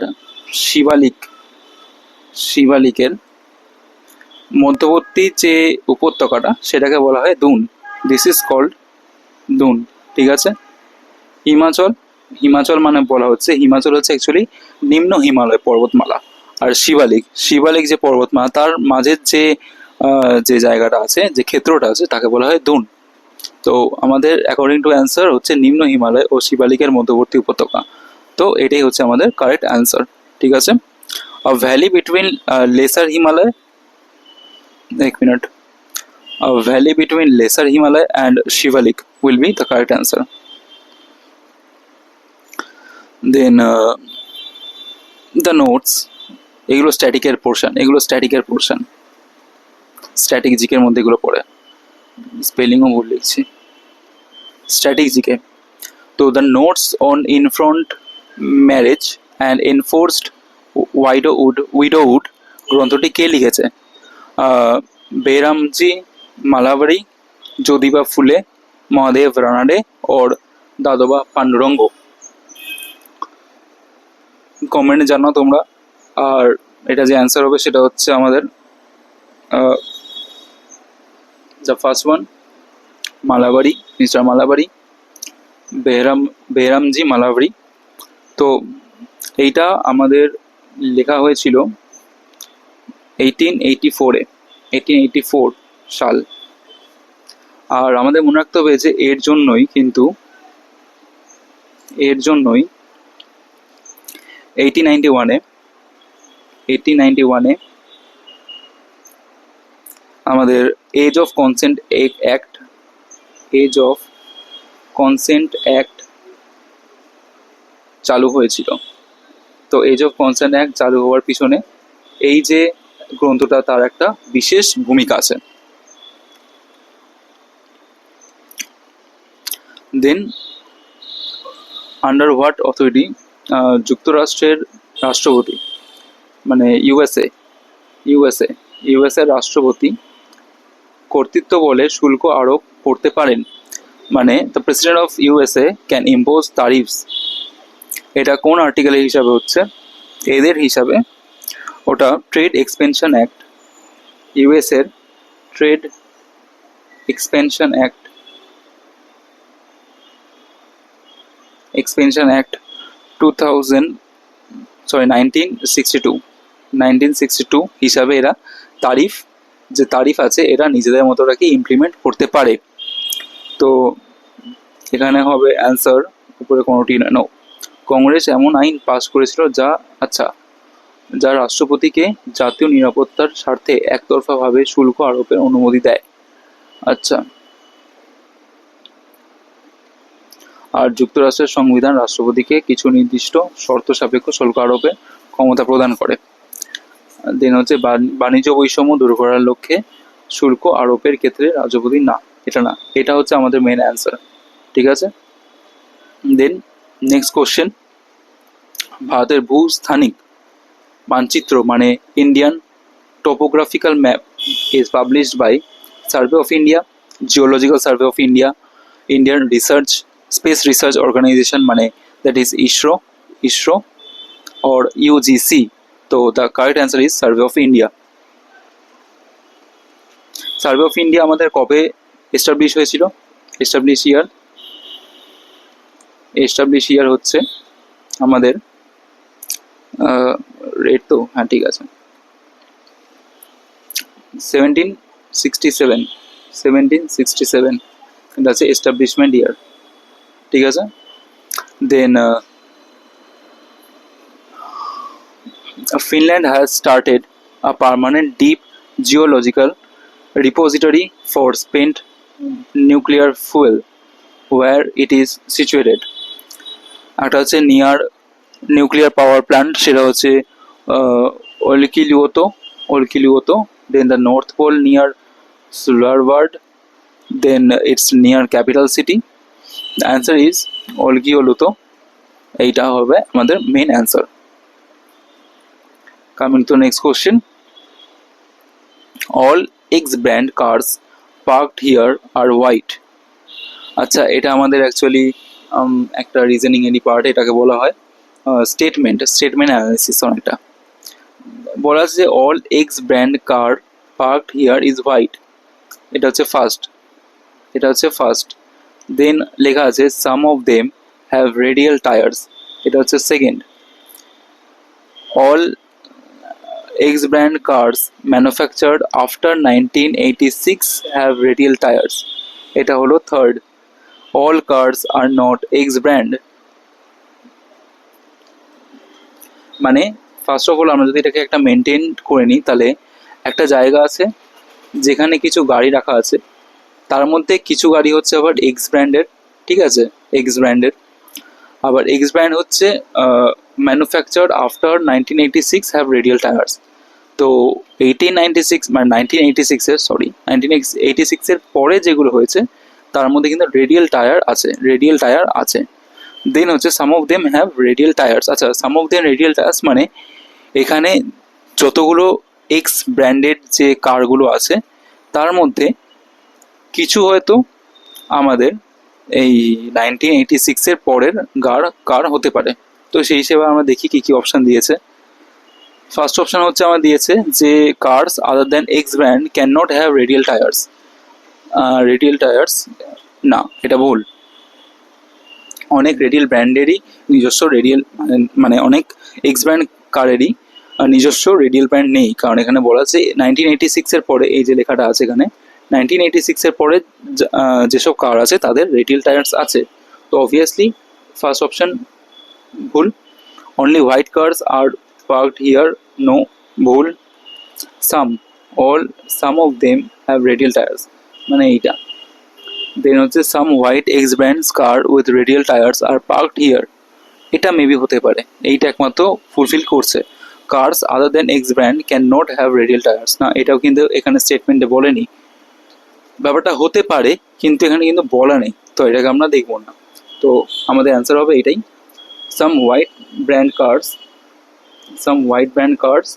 [SPEAKER 1] শিবালিকের মধ্যবর্তী যে উপত্যকাটা সেটাকে বলা হয় দুন। দিস ইজ কল্ড দুন, ঠিক আছে। হিমাচল মানে বলা হচ্ছে, হিমাচল হচ্ছে অ্যাকচুয়ালি নিম্ন হিমালয় পর্বতমালা, আর শিবালিক যে পর্বতমালা তার মাঝের যে জায়গাটা আছে, যে ক্ষেত্রটা আছে, তাকে বলা হয় দুন। তো আমাদের অ্যাকর্ডিং টু অ্যান্সার হচ্ছে নিম্ন হিমালয় ও শিবালিকের মধ্যবর্তী উপত্যকা। তো এটাই হচ্ছে আমাদের কারেক্ট অ্যান্সার, ঠিক আছে। ভ্যালি বিটুইন লেসার হিমালয়, এক minute, valley between lesser Himalaya and Shivalik will be the correct answer. Then the notes, এগুলো স্ট্যাটিকের পোর্শন, স্ট্যাটিক জিকের মধ্যে এগুলো পড়ে, স্পেলিংও ভুল লিখছি, স্ট্যাটিক জিকে। তো the notes on infant marriage and enforced widowhood গ্রন্থটি কে লিখেছে? বেরামজি মালাবারি, যদিবা ফুলে, মহাদেব রানাডে ওর দাদোবা পান্ডুরঙ্গ। কমেন্টে জানাও তোমরা। আর এটা যে অ্যান্সার হবে সেটা হচ্ছে আমাদের দ্য ফার্স্ট ওয়ান, মালাবারি, মিস্টার মালাবারি, বেহরামজি মালাবারি। তো এইটা আমাদের লেখা হয়েছিল 1884 সাল। আর আমাদের মনে রাখতে হবে যে এর জন্যই 1891-এ আমাদের এজ অফ কনসেন্ট অ্যাক্ট চালু হয়েছিল। তো এজ অফ কনসেন্ট অ্যাক্ট চালু হওয়ার পিছনে এই যে গ্রন্থটা, তার একটা বিশেষ ভূমিকা আছে। দেন আন্ডার হোয়াট অথরিটি, যুক্তরাষ্ট্রের রাষ্ট্রপতি, মানে ইউএসএ রাষ্ট্রপতি কর্তৃত্ব বলে শুল্ক আরোপ করতে পারেন, মানে the president of USA can impose tariffs. এটা কোন আর্টিকেলের হিসাবে হচ্ছে? এদের হিসাবে ওটা ট্রেড এক্সপেনশন অ্যাক্ট, ইউএসএর ট্রেড এক্সপেনশন অ্যাক্ট 1962 হিসাবে এরা তারিফ আছে এরা নিজেদের মতো রাখি ইমপ্লিমেন্ট করতে পারে। তো এখানে হবে অ্যান্সার, উপরে কোনোটি না। কংগ্রেস এমন আইন পাস করেছিল যা রাষ্ট্রপতিকে জাতীয় নিরাপত্তার স্বার্থে একতরফাভাবে শুল্ক আরোপের অনুমতি দেয়। আচ্ছা, আর যুক্তরাষ্ট্রের সংবিধান রাষ্ট্রপতিকে কিছু নির্দিষ্ট শর্ত সাপেক্ষ শুল্ক আরোপের ক্ষমতা প্রদান করে। দেন হচ্ছে বাণিজ্য বৈষম্য দূর করার লক্ষ্যে শুল্ক আরোপের ক্ষেত্রে রাষ্ট্রপতি না, এটা না, এটা হচ্ছে আমাদের মেন অ্যান্সার। ঠিক আছে, দেন নেক্সট কোশ্চেন, ভারতের ভূস্থানিক মানচিত্র মানে Indian topographical map is published by survey of India, geological survey of India, Indian research space research organisation মানে that is ISRO or UGC. তো the correct answer is survey of India. Survey of India আমাদের কবে establish হয়েছিল? Establish ইয়ার হচ্ছে আমাদের rate তো, হ্যাঁ ঠিক আছে, 1767 এটা হচ্ছে এস্টাবলিশমেন্ট ইয়ার। ঠিক আছে, দেন Finland has started a permanent deep geological repository for spent nuclear fuel where it is situated. একটা হচ্ছে নিয়ার নিউক্লিয়ার পাওয়ার প্ল্যান্ট, সেটা হচ্ছে Olkiluoto, then the north pole near সুলারবার্ড, then it's near capital city. The answer is Olkiluoto, এইটা হবে আমাদের main answer. Coming to next question, all X brand cars parked here are white. আচ্ছা, এটা আমাদের actually একটা রিজনিং এরই part, এটাকে বলা হয় স্টেটমেন্ট অ্যানালিসিস। অনেকটা বলা আছে যে all X brand car parked here is white, এটা হচ্ছে ফার্স্ট। দেন লেখা আছে some of them have radial tyres, এটা হচ্ছে সেকেন্ড। অল X brand cars manufactured after 1986 have radial tires, এটা হলো third. All cars are not X brand, মানে ফার্স্ট অফ অল আমরা যদি এটাকে একটা মেনটেন করে নিই, তাহলে একটা জায়গা আছে যেখানে কিছু গাড়ি রাখা আছে, তার মধ্যে কিছু গাড়ি হচ্ছে আবার এক্স ব্র্যান্ডের, ঠিক আছে, আবার এক্স ব্র্যান্ড হচ্ছে manufactured after 1986 have radial tyres. তো 1986 পরে যেগুলো হয়েছে তার মধ্যে কিন্তু রেডিয়াল টায়ার আছে। দেন হচ্ছে some of them have radial tyres. আচ্ছা, some of them radial tyres মানে এখানে যতগুলো এক্স ব্র্যান্ডেড যে কারগুলো আছে তার মধ্যে কিছু হয়তো আমাদের এই 1986 পরের কার হতে পারে। তো সেই হিসেবে আমরা দেখি কি অপশান দিয়েছে। ফার্স্ট অপশন হচ্ছে আমার দিয়েছে যে cars other than X brand can not have radial tyres. না, এটা ভুল। অনেক রেডিয়াল ব্র্যান্ডেরই নিজস্ব মানে অনেক এক্স ব্র্যান্ড কারেরই নিজস্ব রেডিয়াল ব্র্যান্ড নেই, কারণ এখানে বলা আছে 1986 পরে, এই যে লেখাটা আছে এখানে 1986 পরে যেসব কার আছে তাদের রেডিয়াল টায়ার্স আছে। তো অবভিয়াসলি ফার্স্ট অপশন ভুল। Only white cars are parked here, no, ভুল। some of them have radial tires, মানে এইটা। দেন হচ্ছে some white X brands car with radial tires are parked here, এটা মেবি হতে পারে, এইটা একমাত্র ফুলফিল করছে। cars other than X brand cannot have radial tires, না, এটাও কিন্তু এখানে স্টেটমেন্টে বলেনি। ব্যাপারটা হতে পারে কিন্তু এখানে কিন্তু বলা নেই, তো এটাকে আমরা দেখবো না। তো আমাদের অ্যান্সার হবে এটাই, some white brand cars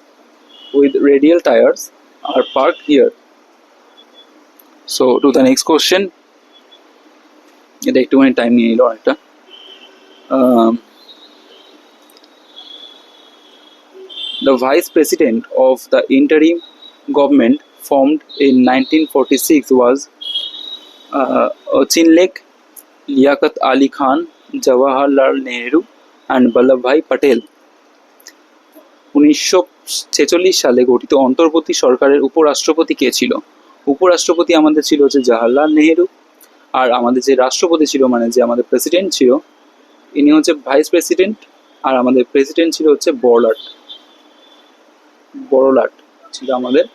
[SPEAKER 1] with radial tires are parked here. So to the next question, এটা একটুখানি টাইম নিয়ে নিল অনেকটা। The vice president of the interim government formed in 1946 was Chinlek, Liaquat Ali Khan, Jawaharlal Nehru and Vallabhbhai Patel। 1946 সালে গঠিত অন্তর্বর্তী সরকারের উপরাষ্ট্রপতি কে ছিল? উপরাষ্ট্রপতি আমাদের ছিল হচ্ছে জওহরলাল নেহেরু, আর আমাদের যে রাষ্ট্রপতি ছিল মানে যে আমাদের প্রেসিডেন্ট ছিল ইনি হচ্ছে ভাইস প্রেসিডেন্ট, আর আমাদের প্রেসিডেন্ট ছিল হচ্ছে বড়লাট ছিল আমাদের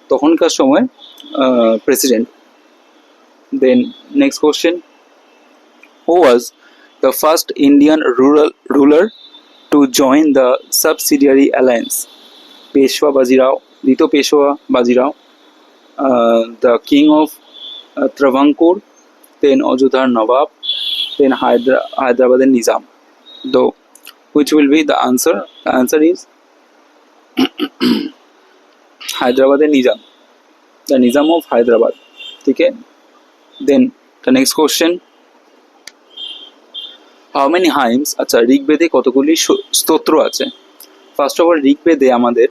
[SPEAKER 1] তখনকার সময় president. Then next question, who was the first Indian ruler to join the subsidiary alliance? Peshwa Bajirao, Dito Peshwa Bajirao, the king of Travancore, then Ajudhar Nawab, then Hyderabad Nizam. Though, which will be the answer? The answer is Hyderabad Nizam, the Nizam of Hyderabad. Okay. Then the next question, how many hymns, আচ্ছা ঋগ্বেদে কতগুলি স্তোত্র আছে? First of all ঋগ্বেদে আমাদের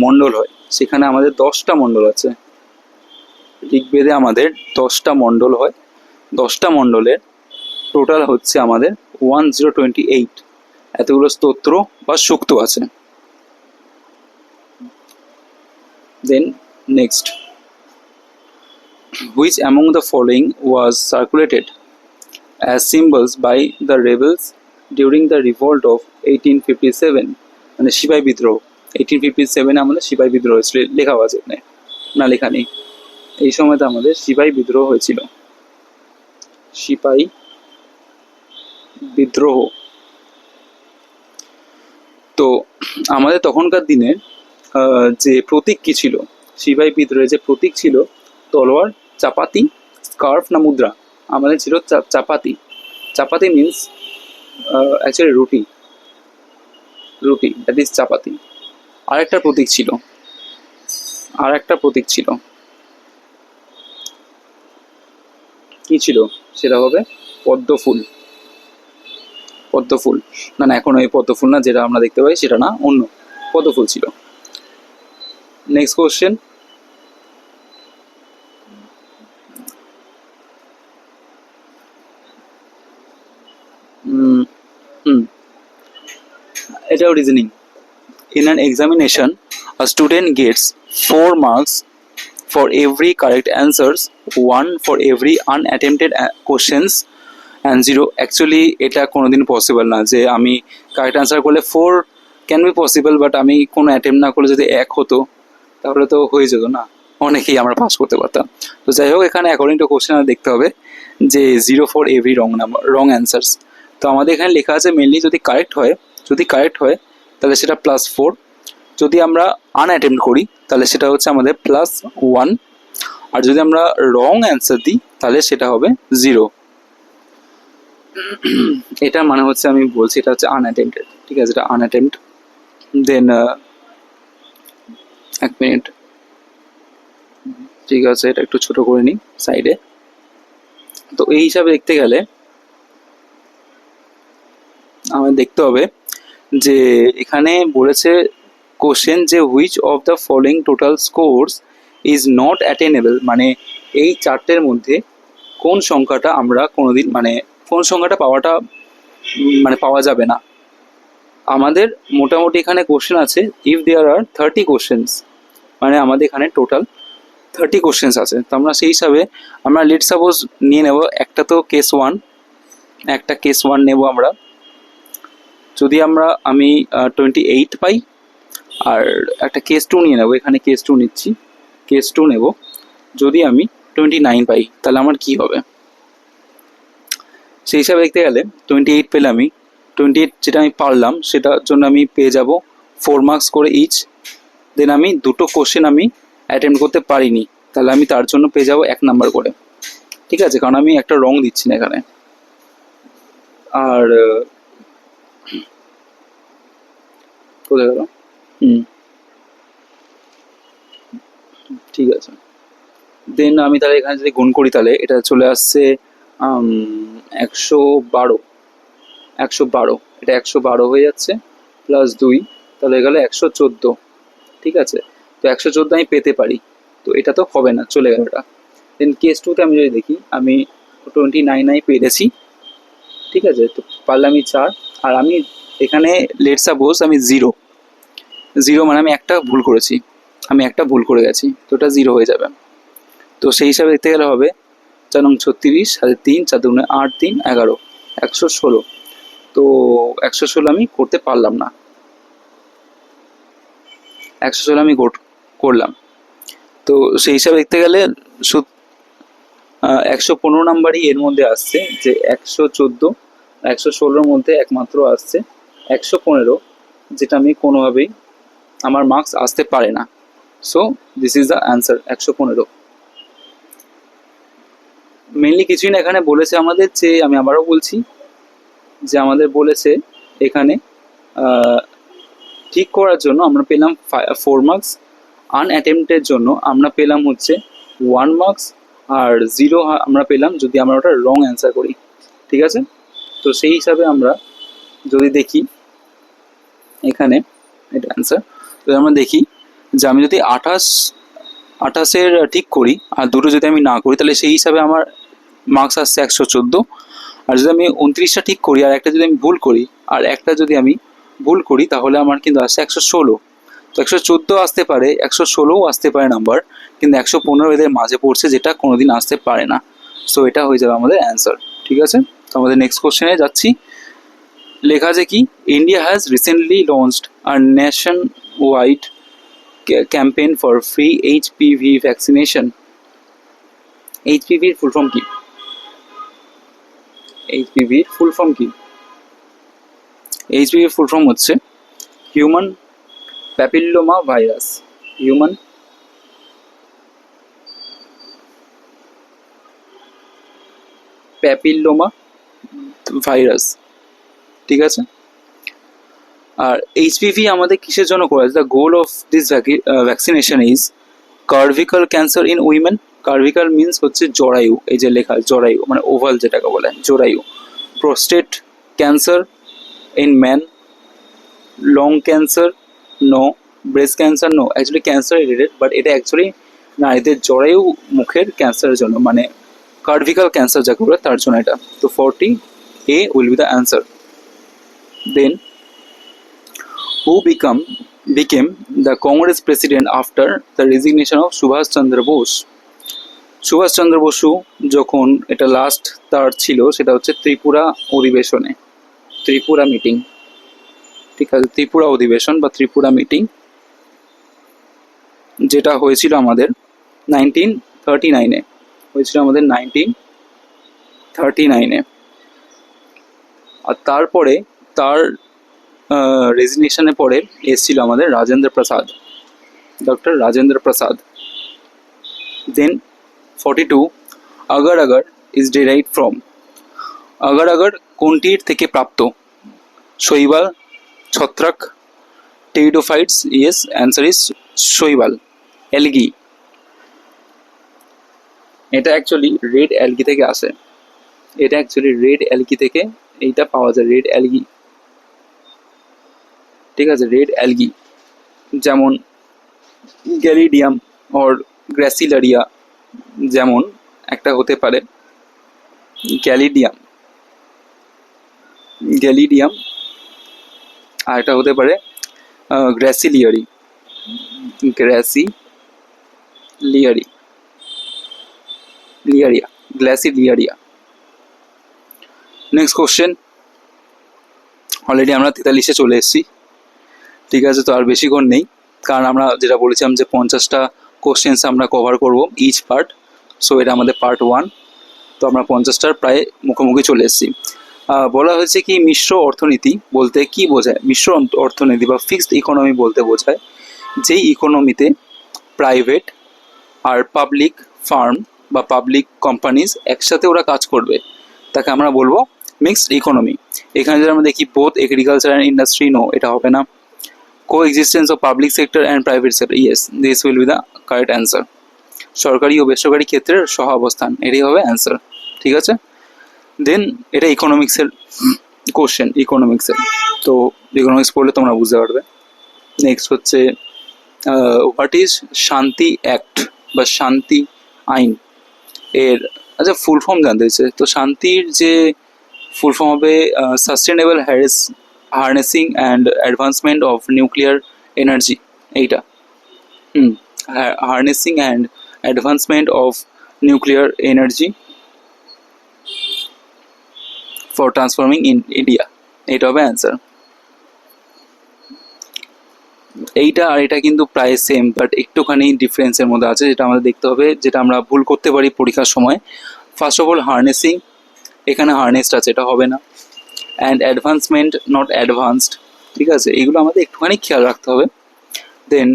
[SPEAKER 1] মণ্ডল হয়, সেখানে আমাদের 10টা মণ্ডল আছে। ঋগ্বেদে আমাদের 10টা মণ্ডল হয়, 10টা মণ্ডলের টোটাল হচ্ছে আমাদের 1028 এতগুলো স্তোত্র বা সূক্ত আছে। Then next, which among the following was circulated as symbols by the rebels during the revolt of 1857, মানে সিপাহী বিদ্রোহ 1857 আমাদের সিপাহী বিদ্রোহ হয়েছিল, লেখা আছে এখানে না লেখা নেই, এই সময়তে আমাদের সিপাহী বিদ্রোহ হয়েছিল, সিপাহী বিদ্রোহ। তো আমাদের তখনকার দিনে যে প্রতীক কি ছিল, সিপাহী বিদ্রোহের যে প্রতীক ছিল, তলোয়ার, চাপাতি, স্কার্ফ না মুদ্রা? আমাদের ছিল চাপাতি। চাপাতি মিন্স অ্যাকচুয়ালি রুটি, রুটি দ্যাট ইজ চাপাতি। আর একটা প্রতীক ছিল, আর একটা প্রতীক ছিল, কি ছিল সেটা হবে পদ্মফুল। পদ্মফুল না, না এখন ওই পদ্মফুল না যেটা আমরা দেখতে পাই সেটা না, অন্য পদ্মফুল ছিল। নেক্সট কোশ্চেন, এটাও reasoning. In an examination, a student gets 4 marks for every correct answers, 1 for every unattempted questions and 0. Actually এটা কোনোদিন পসিবল না যে আমি কারেক্ট আনসার করলে 4 ক্যান বি পসিবল, বাট আমি কোনো অ্যাটেম্প না করলে যদি 1 হতো তাহলে তো হয়ে যেত না, অনেকেই আমরা পাস করতে পারতাম। তো যাই হোক, এখানে অ্যাকর্ডিং টু কোশ্চেন দেখতে হবে যে 0 ফর এভরি রং অ্যান্সার্স। তো আমাদের এখানে লেখা আছে মেনলি যদি কারেক্ট হয়, যদি কারেক্ট হয় তাহলে সেটা +4, যদি আমরা আনঅ্যাটেম্প্ট করি তাহলে সেটা হচ্ছে আমাদের +1, আর যদি আমরা রং অ্যান্সার দিই তাহলে সেটা হবে 0। এটা মানে হচ্ছে আমি বলছি এটা হচ্ছে আনঅ্যাটেম্পটেড, ঠিক আছে, এটা আনঅ্যাটেম্প্ট। দেন 1 মিনিট, ঠিক আছে, এটা একটু ছোট করে নিই সাইডে। তো এই হিসাবে দেখতে গেলে আমাদের দেখতে হবে যে এখানে বলেছে কোশ্চেন যে which of the following total scores is not attainable, মানে এই চারটের মধ্যে কোন সংখ্যাটা আমরা কোনোদিন মানে কোন সংখ্যাটা পাওয়াটা মানে পাওয়া যাবে না। আমাদের মোটামুটি এখানে কোশ্চেন আছে ইফ দেয়ার আর 30 কোশ্চেন্স, মানে আমাদের এখানে টোটাল 30 কোশ্চেন্স আছে। তো আমরা সেই হিসাবে আমরা লেট সাপোজ নিয়ে নেব একটা, তো কেস 1, একটা কেস 1 নেব আমরা। যদি আমি 28 পাই, আর একটা কেস 2 নিয়ে নেব, এখানে কেস 2 নিচ্ছি, কেস 2 নেব, যদি আমি 29 পাই তাহলে আমার কি হবে? সেই হিসাবে দেখতে গেলে 28 পেলে আমি 28 যেটা আমি পারলাম সেটার জন্য আমি পেয়ে যাব 4 মার্কস করে ইচ। দেন আমি দুটো কোশ্চেন আমি অ্যাটেম্প্ট করতে পারিনি, তাহলে আমি তার জন্য পেয়ে যাব 1 নাম্বার করে, ঠিক আছে, কারণ আমি একটা রং দিচ্ছি না এখানে। আর কোথায় গেল? ঠিক আছে। দেন আমি তাহলে এখানে যদি গুণ করি তাহলে এটা চলে আসছে 112, এটা 112 হয়ে যাচ্ছে, +2 তাহলে গেলে 114, ঠিক আছে। তো 114 আমি পেতে পারি, তো এটা তো হবে না, চলে গেল এটা। দেন কেস 2তে আমি যদি দেখি আমি 29 পেরেছি, ঠিক আছে, তো পারলে আমি 4, আর আমি এখানে লেট সাপোজ আমি 0 মানে আমি একটা ভুল করেছি, আমি একটা ভুল করে গেছি, তো ওটা 0 হয়ে যাবে। তো সেই হিসাবে দেখতে গেলে হবে 4 নং 36, 3, 4 2 8, 3 11, 116। তো 116 আমি করতে পারলাম না, 116 আমি করলাম। তো সেই হিসাবে দেখতে গেলে 115 নাম্বারই এর মধ্যে আসছে, যে 114 116-র মধ্যে একমাত্র আসছে 115, যেটা আমি কোনোভাবেই আমার মার্কস আসতে পারে না। So this is the answer 115। Mainly কিছুই না, এখানে বলেছে আমাদের যে, আমি আবারও বলছি, যে আমাদের বলেছে এখানে ঠিক করার জন্য আমরা পেলাম 4 মার্কস, আনঅ্যাটেম্পটের জন্য আমরা পেলাম হচ্ছে 1 মার্কস, আর 0 আমরা পেলাম যদি আমরা ওটা রং অ্যান্সার করি। ঠিক আছে, তো সেই হিসাবে আমরা যদি দেখি এখানে এটা অ্যান্সার, তো আমরা দেখি যে আমি যদি 28-এর ঠিক করি আর দুটো যদি আমি না করি, তাহলে সেই হিসাবে আমার মার্কস আসছে 114। আর যদি আমি 29টা ঠিক করি আর একটা যদি আমি ভুল করি, আর একটা যদি আমি ভুল করি, তাহলে আমার কিন্তু আসছে 116। তো 114 আসতে পারে, 116ও আসতে পারে নাম্বার, কিন্তু 115 এদের মাঝে পড়ছে, যেটা কোনোদিন আসতে পারে না। সো এটা হয়ে যাবে আমাদের অ্যান্সার। ঠিক আছে, তো আমাদের নেক্সট কোশ্চেনে যাচ্ছি। লেখা আছে কি, India has recently launched a nation wide campaign for free HPV vaccination. এইচপিভির ফুল ফর্ম কি? এইচপিভির ফুল ফর্ম কি? এইচপিভির ফুল ফর্ম হচ্ছে human papilloma virus. Human papilloma virus. ঠিক আছে, আর এইচপিভি আমাদের কিসের জন্য করা? The goal of this vaccination is cervical cancer in women. Cervical means হচ্ছে জরায়ু, এই যে লেখা জরায়ু মানে ওভাল যেটাকে বলে জরায়ু। Prostate cancer in man, lung cancer no, breast cancer no. Actually cancer related, but এটা অ্যাকচুয়ালি নারীদের জরায়ু মুখের ক্যান্সারের জন্য, মানে কার্ভিকাল ক্যান্সার যাকে বলে তার জন্য এটা। তো 40A will be the answer. Then who became the Congress president after the resignation of Subhash Chandra Bose? Subhash Chandra Basu যখন এটা লাস্ট তার ছিল, সেটা হচ্ছে ত্রিপুরা অধিবেশনে, ত্রিপুরা মিটিং। ঠিক আছে, ত্রিপুরা অধিবেশন বা ত্রিপুরা মিটিং, যেটা হয়েছিল আমাদের 1939-এ, হয়েছিল আমাদের 1939-এ। আর তারপরে তার রেজিগনেশনের পরে এসেছিল আমাদের Rajendra Prasad, doctor Rajendra Prasad. Then 42 agar agar is derived from. Agar agar কোনটির থেকে প্রাপ্ত? শৈবাল, ছত্রাক, টেরিডোফাইটস? ইয়েস, অ্যান্সার ইজ শৈবাল, অ্যালগি। এটা অ্যাকচুয়ালি রেড অ্যালগি থেকে আসে, এটা অ্যাকচুয়ালি রেড অ্যালগি থেকে এইটা পাওয়া যায়, রেড অ্যালগি। ঠিক আছে, রেড অ্যালগি যেমন গ্যালিডিয়াম অর গ্র্যাসিলারিয়া, যেমন একটা হতে পারে গ্যালিডিয়াম, গ্যালিডিয়াম, আর একটা হতে পারে গ্র্যাসিলিয়ারি, গ্র্যাসিলিয়ারি, লিয়ারিয়া, গ্ল্যাসিলিয়ারিয়া। Next question. অলরেডি আমরা 43-এ চলে এসেছি। ঠিক আছে, তো আর বেশিক্ষণ নেই, কারণ আমরা যেটা বলেছিলাম যে 50টা কোশ্চেন্স আমরা কভার করব ইচ পার্ট। সো এটা আমাদের পার্ট 1, তো আমরা 50টার প্রায় মুখোমুখি চলে এসেছি। বলা হয়েছে কি, মিশ্র অর্থনীতি বলতে কি বোঝায়? মিশ্র অর্থনীতি বা ফিক্সড ইকোনমি বলতে বোঝায় যেই ইকোনমিতে প্রাইভেট আর পাবলিক ফার্ম বা পাবলিক কোম্পানিজ একসাথে ওরা কাজ করবে, তাকে আমরা বলবো মিক্সড ইকোনমি। এখানে যদি আমরা দেখি both agriculture and industry, no, এটা হবে না। Coexistence of public sector and private sector, yes, this will be the correct answer. সরকারি ও বেসরকারি ক্ষেত্রের সহ অবস্থান, এটাই হবে অ্যান্সার। ঠিক আছে, দেন এটা ইকোনমিক্সের কোশ্চেন, ইকোনমিক্সের, তো ইকোনমিক্স পড়লে তোমরা বুঝতে পারবে। নেক্সট হচ্ছে হোয়াট ইজ শান্তি অ্যাক্ট বা শান্তি আইন এর আচ্ছা ফুল ফর্ম জানতে চাইছে। তো শান্তির যে ফুল ফর্ম হবে sustainable harnessing and advancement of nuclear energy, এইটা harnessing and advancement of nuclear energy for transforming in India, এটা হবে অ্যান্সার। এইটা আর এটা কিন্তু প্রায় সেম, বাট একটুখানি ডিফারেন্সের মধ্যে আছে, যেটা আমাদের দেখতে হবে, যেটা আমরা ভুল করতে পারি পরীক্ষার সময়। ফার্স্ট অফ অল হার্নেসিং, এখানে হার্নেসড আছে, এটা হবে না। অ্যান্ড অ্যাডভান্সমেন্ট, নট অ্যাডভান্সড, ঠিক আছে, এইগুলো আমাদের একটুখানি খেয়াল রাখতে হবে। দেন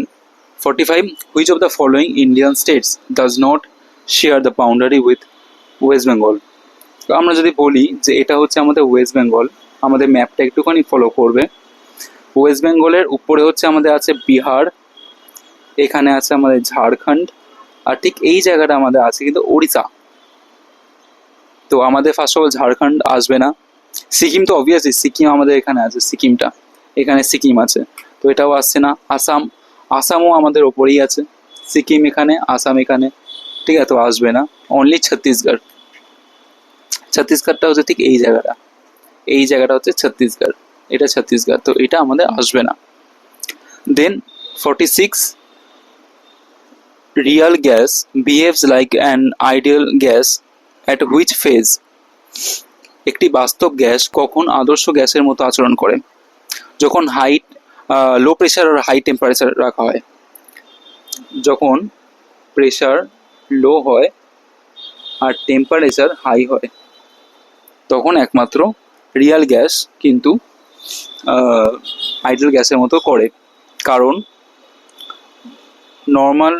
[SPEAKER 1] 45, which of the following Indian states does not share the boundary with West Bengal. তো আমরা যদি বলি যে এটা হচ্ছে আমাদের ওয়েস্ট বেঙ্গল, আমাদের ম্যাপটা একটুখানি ফলো করবে। ওয়েস্ট বেঙ্গলের উপরে হচ্ছে আমাদের আছে বিহার, এখানে আছে আমাদের ঝাড়খণ্ড, আর ঠিক এই জায়গাটা আমাদের আছে কিন্তু ওড়িশা। তো আমাদের ফার্স্ট অফ অল ঝাড়খণ্ড আসবে না। সিকিম তো অবভিয়াসলি, সিকিম আমাদের এখানে আছে, সিকিমটা এখানে সিকিম আছে, তো এটাও আসছে না। আসাম, আসামও আমাদের ওপরেই আছে, সিকিম এখানে, আসাম এখানে, ঠিক আছে, তো আসবে না। অনলি ছত্তিশগড়, ছত্তিশগড়টা হচ্ছে ঠিক এই জায়গাটা, এই জায়গাটা হচ্ছে ছত্তিশগড়, এটা ছত্তিশগড়, তো এটা আমাদের আসবে না। দেন 46, Real gas behaves like an ideal gas at which phase. একটি বাস্তব গ্যাস কখন আদর্শ গ্যাসের মতো আচরণ করে? যখন লো প্রেশার আর হাই টেম্পারেচার রাখা হয়। যখন প্রেশার লো হয় আর টেম্পারেচার হাই হয়, তখন একমাত্র রিয়াল গ্যাস কিন্তু আইডিয়াল গ্যাসের মতো করে। কারণ নর্মাল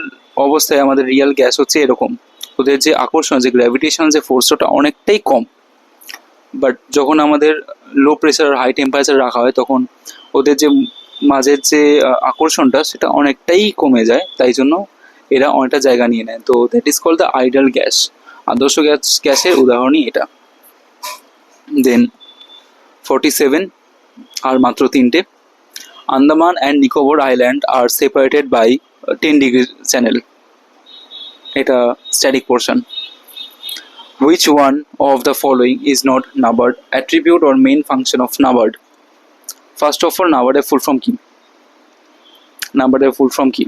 [SPEAKER 1] অবস্থায় আমাদের রিয়াল গ্যাস হচ্ছে এরকম, ওদের যে আকর্ষণ, যে গ্র্যাভিটেশন, যে ফোর্সটা অনেকটাই কম। বাট যখন আমাদের লো প্রেশার আর হাই টেম্পারেচার রাখা হয়, তখন ওদের যে মাঝের যে আকর্ষণটা সেটা অনেকটাই কমে যায়, তাই জন্য এরা অনেকটা জায়গা নিয়ে নেয়। তো that is called the ideal gas, আদর্শ গ্যাসের উদাহরণই এটা। দেন 47, আর মাত্র তিনটে, Andaman and Nicobar island are separated by 10 degree channel, এটা static portion. Which one of the following is not NABARD attribute or main function of NABARD? First of all, NABARD এর full form কি? NABARD এর full form কি?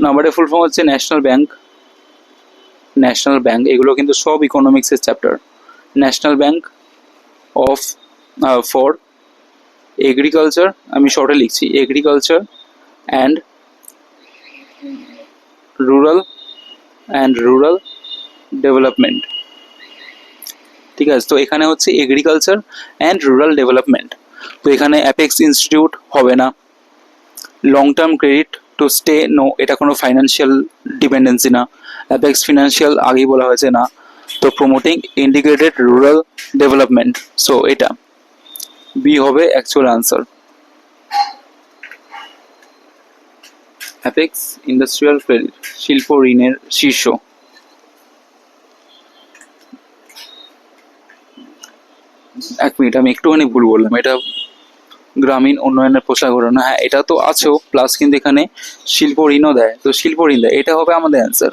[SPEAKER 1] NABARD এর full form হচ্ছে national bank, national bank, এগুলো কিন্তু সব ইকোনমিক্সের chapter. National bank of for agriculture, আমি শর্টে লিখছি, এগ্রিকালচার অ্যান্ড রুরাল ডেভেলপমেন্ট, ঠিক আছে। তো এখানে হচ্ছে এগ্রিকালচার অ্যান্ড রুরাল ডেভেলপমেন্ট, তো এখানে অ্যাপেক্স ইনস্টিটিউট হবে না। Long term credit to stay, no, এটা কোনো ফাইন্যান্সিয়াল ডিপেন্ডেন্সি না। অ্যাপেক্স ফিনান্সিয়াল আগেই বলা হয়েছে না। তো promoting integrated rural development, so এটা বি হবে actual answer. Apex industrial credit, শিল্প ঋণের শীর্ষ। এক মিনিট, আমি একটুখানি ভুল বললাম, এটা গ্রামীণ উন্নয়নের পোশাক ঘটনা, হ্যাঁ এটা তো আছেও, প্লাস কিন্তু এখানে শিল্প ঋণও দেয়, তো শিল্প ঋণ দেয়, এটা হবে আমাদের অ্যান্সার।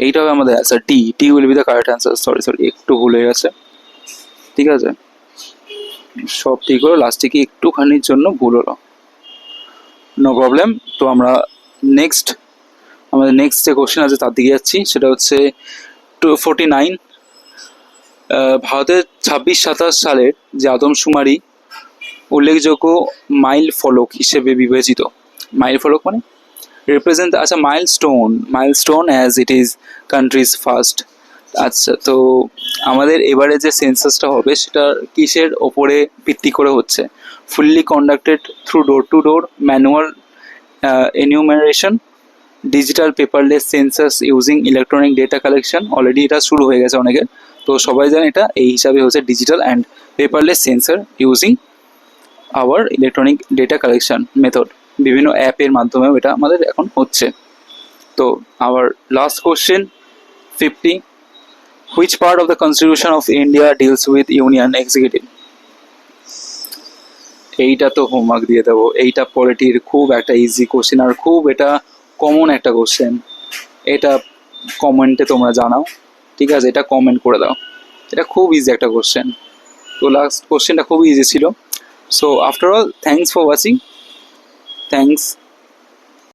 [SPEAKER 1] এইটা হবে আমাদের answer, T will be the correct answer. Sorry একটু ভুল হয়ে গেছে, ঠিক আছে, সব ঠিক হলো, লাস্টে কি একটুখানির জন্য ভুল হলো, নো প্রবলেম। তো আমরা আমাদের নেক্সট যে কোশ্চেন আছে তার দিকে যাচ্ছি, সেটা হচ্ছে 49, ভারতের 26-27 সালের যে আদমশুমারি উল্লেখযোগ্য মাইল ফলক হিসেবে বিবেচিত। মাইল ফলক মানে রিপ্রেজেন্ট, আচ্ছা milestone as it is countries first. আচ্ছা, তো আমাদের এবারে যে সেন্সাসটা হবে সেটা কিসের ওপরে ভিত্তি করে হচ্ছে? Fully conducted through door to door, manual enumeration, digital paperless census using electronic data collection. Already এটা শুরু হয়ে গেছে অনেকের, তো সবাই জানে এটা এই হিসাবে হচ্ছে digital and paperless census using our electronic data collection method. বিভিন্ন অ্যাপের মাধ্যমেও এটা আমাদের এখন হচ্ছে। তো our last question 50, which part of the constitution of India deals with union executive? এইটা তো হোমওয়ার্ক দিয়ে দেবো, এইটা পলিটির খুব একটা ইজি কোশ্চেন, আর খুব এটা কমন একটা কোশ্চেন, এটা কমেন্টে তোমরা জানাও, ঠিক আছে, এটা কমেন্ট করে দাও, এটা খুব ইজি একটা কোশ্চেন। তো লাস্ট কোশ্চেনটা খুব ইজি ছিল। So after all, thanks for watching, thanks